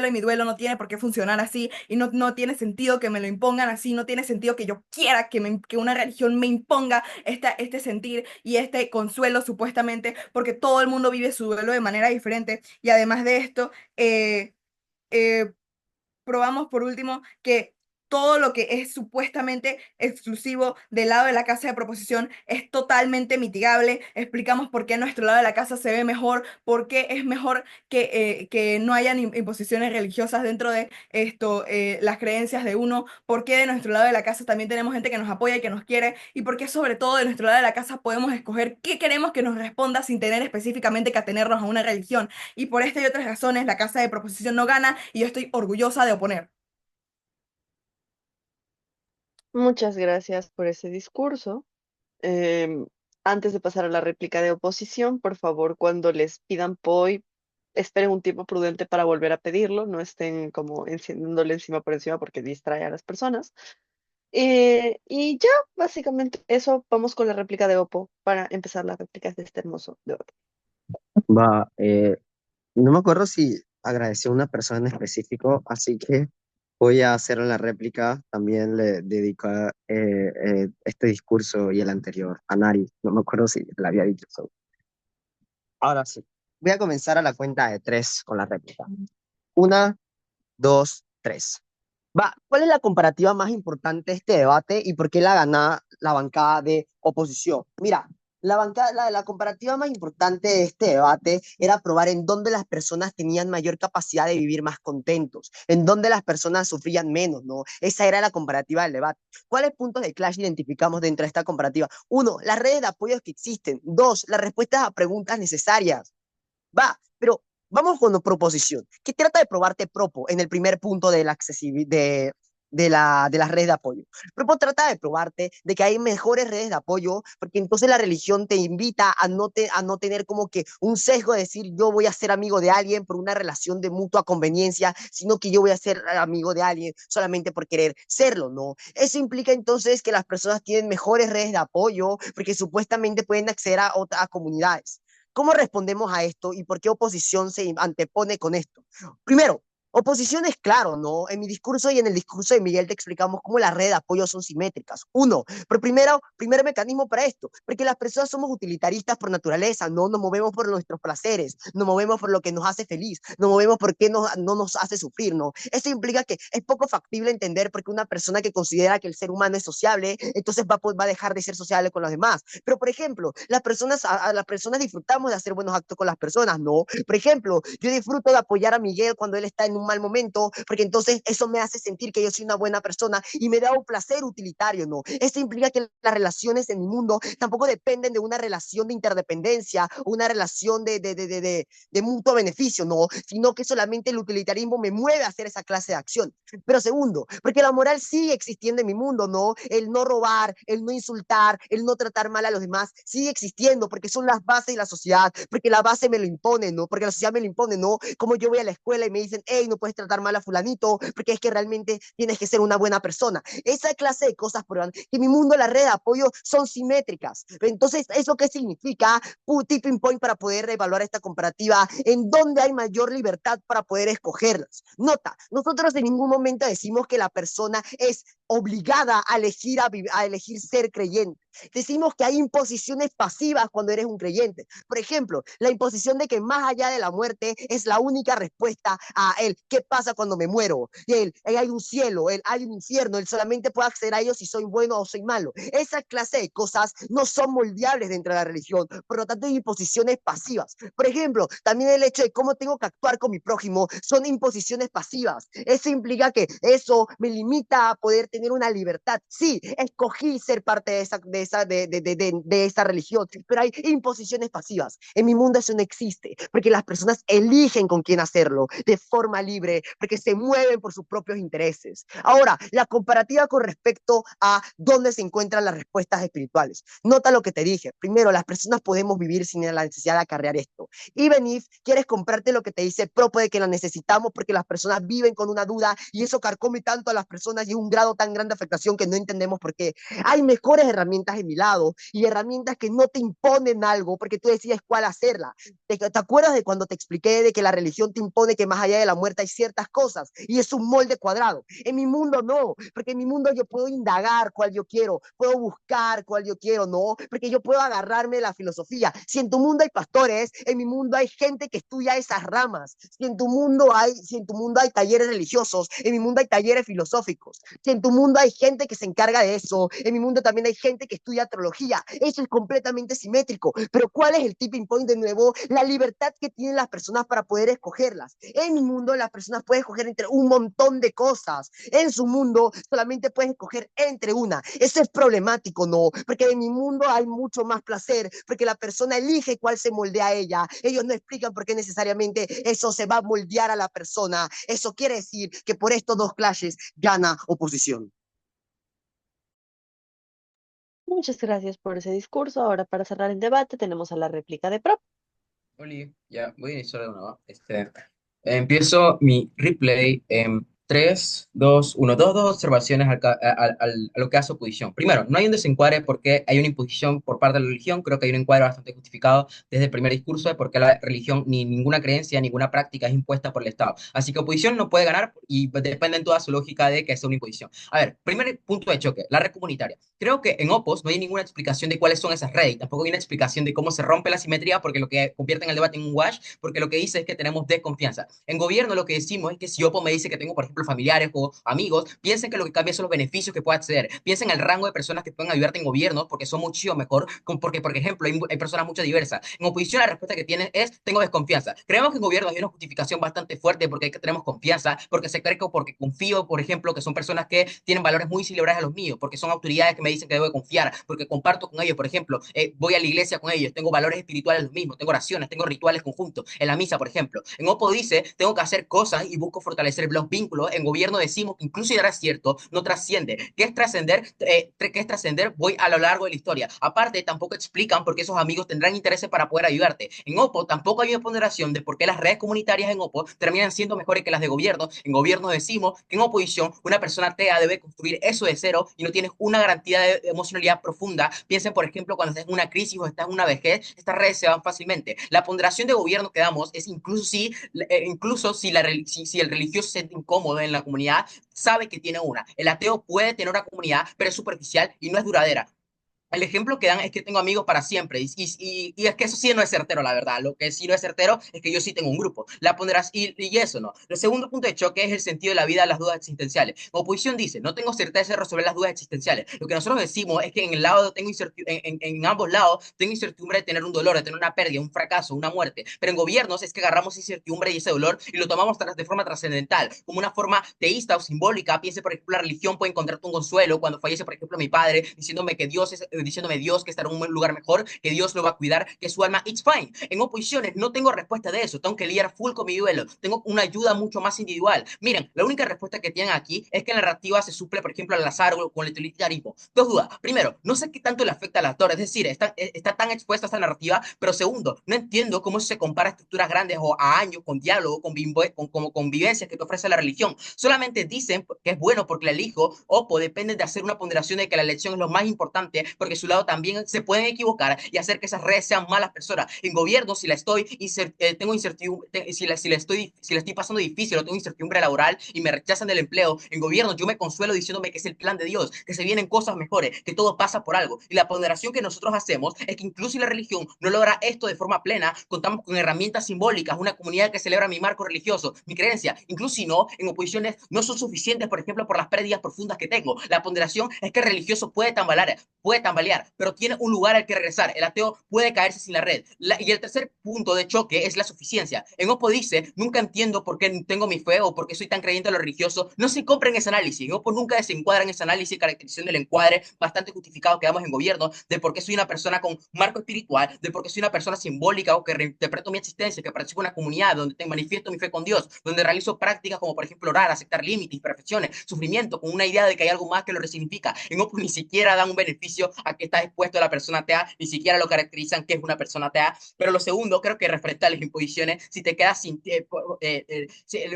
y mi duelo no tiene por qué funcionar así, y no tiene sentido que me lo impongan así, no tiene sentido que yo quiera que una religión me imponga este sentir y este consuelo supuestamente, porque todo el mundo vive su duelo de manera diferente. Y además de esto, eh, probamos por último que todo lo que es supuestamente exclusivo del lado de la casa de proposición es totalmente mitigable. Explicamos por qué nuestro lado de la casa se ve mejor, por qué es mejor que no hayan imposiciones religiosas dentro de las creencias de uno, por qué de nuestro lado de la casa también tenemos gente que nos apoya y que nos quiere, y por qué sobre todo de nuestro lado de la casa podemos escoger qué queremos que nos responda sin tener específicamente que atenernos a una religión. Y por esta y otras razones, la casa de proposición no gana y yo estoy orgullosa de oponer. Muchas gracias por ese discurso. Em, Antes de pasar a la réplica de oposición, por favor, cuando les pidan POI, esperen un tiempo prudente para volver a pedirlo, no estén como enciéndole encima por encima porque distrae a las personas. Y ya, básicamente eso, vamos con la réplica de Oppo para empezar las réplicas de este hermoso debate. Va, no me acuerdo si agradeció a una persona en específico, así que voy a hacer la réplica. También le dedico este discurso y el anterior a Nari. No me acuerdo si le había dicho eso. Ahora sí, voy a comenzar a la cuenta de tres con la réplica. Una, dos, tres. Va, ¿cuál es la comparativa más importante de este debate y por qué la gana la bancada de oposición? Mira, la comparativa más importante de este debate era probar en dónde las personas tenían mayor capacidad de vivir más contentos, en dónde las personas sufrían menos, ¿no? Esa era la comparativa del debate. ¿Cuáles puntos de clash identificamos dentro de esta comparativa? Uno, las redes de apoyos que existen. Dos, las respuestas a preguntas necesarias. Va, pero vamos con la proposición. ¿Qué trata de probarte Propo en el primer punto de la accesibilidad de las redes de apoyo? Propo trata de probarte de que hay mejores redes de apoyo, porque entonces la religión te invita a no tener como que un sesgo de decir yo voy a ser amigo de alguien por una relación de mutua conveniencia, sino que yo voy a ser amigo de alguien solamente por querer serlo, ¿no? Eso implica entonces que las personas tienen mejores redes de apoyo porque supuestamente pueden acceder a comunidades. ¿Cómo respondemos a esto y por qué oposición se antepone con esto? Primero, oposición es claro, ¿no? En mi discurso y en el discurso de Miguel te explicamos cómo las redes de apoyo son simétricas. Uno, pero primer mecanismo para esto, porque las personas somos utilitaristas por naturaleza, no nos movemos por nuestros placeres, nos movemos por lo que nos hace feliz, nos movemos porque no nos hace sufrir, ¿no? Eso implica que es poco factible entender porque una persona que considera que el ser humano es sociable, entonces va a dejar de ser sociable con los demás. Pero, por ejemplo, las personas disfrutamos de hacer buenos actos con las personas, ¿no? Por ejemplo, yo disfruto de apoyar a Miguel cuando él está en un mal momento, porque entonces eso me hace sentir que yo soy una buena persona y me da un placer utilitario, ¿no? Eso implica que las relaciones en mi mundo tampoco dependen de una relación de interdependencia, una relación de mutuo beneficio, ¿no? Sino que solamente el utilitarismo me mueve a hacer esa clase de acción. Pero segundo, porque la moral sigue existiendo en mi mundo, ¿no? El no robar, el no insultar, el no tratar mal a los demás, sigue existiendo porque son las bases de la sociedad, porque la base me lo impone, ¿no? Porque la sociedad me lo impone, ¿no? Como yo voy a la escuela y me dicen, hey, no puedes tratar mal a fulanito, porque es que realmente tienes que ser una buena persona. Esa clase de cosas prueban que en mi mundo las redes de apoyo son simétricas. Entonces, ¿eso qué significa? Tipping point para poder evaluar esta comparativa, en dónde hay mayor libertad para poder escogerlas. Nota, nosotros en ningún momento decimos que la persona es obligada a elegir ser creyente. Decimos que hay imposiciones pasivas cuando eres un creyente. Por ejemplo, la imposición de que más allá de la muerte es la única respuesta a él. ¿Qué pasa cuando me muero? Hay un cielo, hay un infierno, él solamente puede acceder a ellos si soy bueno o soy malo. Esa clase de cosas no son moldeables dentro de la religión, por lo tanto hay imposiciones pasivas. Por ejemplo, también el hecho de cómo tengo que actuar con mi prójimo son imposiciones pasivas. Eso implica que eso me limita a poder tener una libertad. Sí, escogí ser parte de esa religión, pero hay imposiciones pasivas. En mi mundo eso no existe, porque las personas eligen con quién hacerlo de forma libre, porque se mueven por sus propios intereses. Ahora, la comparativa con respecto a dónde se encuentran las respuestas espirituales. Nota lo que te dije. Primero, las personas podemos vivir sin la necesidad de acarrear esto. Y venís, quieres comprarte lo que te dice pro, puede que la necesitamos porque las personas viven con una duda y eso carcome tanto a las personas y es un grado tan grande de afectación que no entendemos por qué. Hay mejores herramientas en mi lado y herramientas que no te imponen algo porque tú decides cuál hacerla. ¿Te acuerdas de cuando te expliqué de que la religión te impone que más allá de la muerte hay ciertas cosas y es un molde cuadrado? En mi mundo no, porque en mi mundo yo puedo indagar cuál yo quiero, puedo buscar cuál yo quiero, no, porque yo puedo agarrarme de la filosofía. Si en tu mundo hay pastores, en mi mundo hay gente que estudia esas ramas. Si en tu mundo hay talleres religiosos, en mi mundo hay talleres filosóficos. Si en tu mundo hay gente que se encarga de eso, en mi mundo también hay gente que estudia teología. Eso es completamente simétrico. Pero ¿cuál es el tipping point de nuevo? La libertad que tienen las personas para poder escogerlas. En mi mundo las personas pueden escoger entre un montón de cosas. En su mundo solamente pueden escoger entre una. Eso es problemático, ¿no? Porque en mi mundo hay mucho más placer, porque la persona elige cuál se moldea a ella. Ellos no explican por qué necesariamente eso se va a moldear a la persona. Eso quiere decir que por estos dos clashes gana oposición. Muchas gracias por ese discurso. Ahora, para cerrar el debate, tenemos a la réplica de Prop. Oli, ya voy a iniciar de nuevo. Empiezo mi replay en 3, 2, 1. Dos observaciones a lo que hace oposición. Primero, no hay un desencuadre porque hay una imposición por parte de la religión. Creo que hay un encuadre bastante justificado desde el primer discurso de por qué la religión, ni ninguna creencia, ninguna práctica es impuesta por el Estado. Así que oposición no puede ganar y depende en toda su lógica de que sea una imposición. A ver, primer punto de choque, la red comunitaria. Creo que en Opos no hay ninguna explicación de cuáles son esas redes, tampoco hay una explicación de cómo se rompe la simetría, porque lo que convierte en el debate en un wash, porque lo que dice es que tenemos desconfianza. En gobierno lo que decimos es que si Oppo me dice que tengo, por ejemplo, familiares o amigos, piensen que lo que cambia son los beneficios que pueda acceder. Piensen en el rango de personas que pueden ayudarte en gobierno, porque son mucho mejor, porque, por ejemplo, hay personas mucho diversas. En oposición, la respuesta que tienen es, tengo desconfianza. Creemos que en gobierno hay una justificación bastante fuerte porque tenemos confianza, porque se cree que porque confío, por ejemplo, que son personas que tienen valores muy similares a los míos, porque son autoridades que me dicen que debo de confiar, porque comparto con ellos, por ejemplo, voy a la iglesia con ellos, tengo valores espirituales los mismos, tengo oraciones, tengo rituales conjuntos, en la misa, por ejemplo. En Oppo dice, tengo que hacer cosas y busco fortalecer los vínculos. En gobierno decimos que incluso si era cierto, no trasciende. ¿Qué es trascender? ¿Qué es trascender? Voy a lo largo de la historia. Aparte, tampoco explican por qué esos amigos tendrán intereses para poder ayudarte. En Oppo tampoco hay una ponderación de por qué las redes comunitarias en Oppo terminan siendo mejores que las de gobierno. En gobierno decimos que en oposición una persona atea debe construir eso de cero y no tienes una garantía de emocionalidad profunda. Piensen, por ejemplo, cuando estás en una crisis o estás en una vejez, estas redes se van fácilmente. La ponderación de gobierno que damos es incluso si el religioso se siente incómodo en la comunidad, sabe que tiene una. El ateo puede tener una comunidad, pero es superficial y no es duradera. El ejemplo que dan es que tengo amigos para siempre y es que eso sí no es certero, la verdad. Lo que sí no es certero es que yo sí tengo un grupo. La pondrás y eso no. El segundo punto de choque es el sentido de la vida, las dudas existenciales. Oposición dice, no tengo certeza de resolver las dudas existenciales. Lo que nosotros decimos es que en el lado tengo en ambos lados tengo incertidumbre de tener un dolor, de tener una pérdida, un fracaso, una muerte. Pero en gobiernos es que agarramos incertidumbre y ese dolor y lo tomamos de forma trascendental, como una forma teísta o simbólica. Piense, por ejemplo, la religión puede encontrarte un consuelo cuando fallece, por ejemplo, mi padre, diciéndome Dios que estará en un lugar mejor, que Dios lo va a cuidar, que su alma, it's fine. En oposiciones no tengo respuesta de eso, tengo que lidiar full con mi duelo, tengo una ayuda mucho más individual. Miren, la única respuesta que tienen aquí es que la narrativa se suple, por ejemplo, al azar o con el utilitarismo. Dos dudas. Primero, no sé qué tanto le afecta al actor, es decir, está tan expuesta a esta narrativa, pero segundo, no entiendo cómo se compara a estructuras grandes o a años con diálogo, como convivencias que te ofrece la religión. Solamente dicen que es bueno porque la elijo, o depende de hacer una ponderación de que la elección es lo más importante, porque su lado también se pueden equivocar y hacer que esas redes sean malas personas. En gobierno, si la estoy, tengo incertidumbre, si la estoy pasando difícil o tengo incertidumbre laboral y me rechazan del empleo, en gobierno yo me consuelo diciéndome que es el plan de Dios, que se vienen cosas mejores, que todo pasa por algo. Y la ponderación que nosotros hacemos es que incluso si la religión no logra esto de forma plena, contamos con herramientas simbólicas, una comunidad que celebra mi marco religioso, mi creencia, incluso si no, en oposiciones no son suficientes, por ejemplo, por las pérdidas profundas que tengo. La ponderación es que el religioso puede tambalear, pero tiene un lugar al que regresar. El ateo puede caerse sin la red. Y el tercer punto de choque es la suficiencia. En Oppo dice, nunca entiendo por qué tengo mi fe o por qué soy tan creyente en lo religioso. No se compren ese análisis. En Oppo nunca se encuadran ese análisis y caracterización del encuadre bastante justificado que damos en gobierno de por qué soy una persona con marco espiritual, de por qué soy una persona simbólica o que reinterpreto mi existencia, que participo en una comunidad donde te manifiesto mi fe con Dios, donde realizo prácticas como por ejemplo orar, aceptar límites, imperfecciones, sufrimiento, con una idea de que hay algo más que lo resignifica. En Opus ni siquiera dan un beneficio a que está expuesto a la persona atea, ni siquiera lo caracterizan que es una persona atea. Pero lo segundo, creo que referente a las imposiciones, si te quedas sin,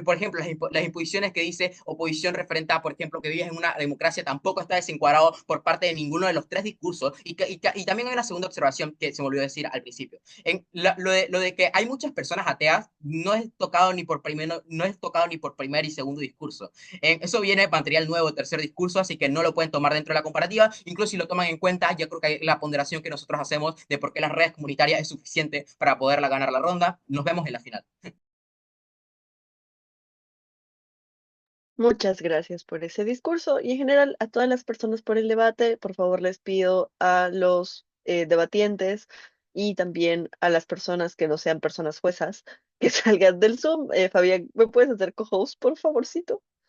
por ejemplo, las imposiciones que dice oposición referente a, por ejemplo, que vives en una democracia, tampoco está desencuadrado por parte de ninguno de los tres discursos. Y también hay una segunda observación que se me olvidó decir al principio. Lo de que hay muchas personas ateas no es tocado ni por primero, no es tocado ni por primer y segundo discurso. Eso viene de material nuevo, tercer discurso, así que no lo pueden tomar dentro de la comparativa. Incluso si lo toman en cuenta, yo creo que la ponderación que nosotros hacemos de por qué las redes comunitarias es suficiente para poderla ganar la ronda. Nos vemos en la final. Muchas gracias por ese discurso y en general a todas las personas por el debate. Por favor, les pido a los debatientes y también a las personas que no sean personas juezas que salgan del Zoom. Fabián, ¿me puedes hacer co-host, por favorcito?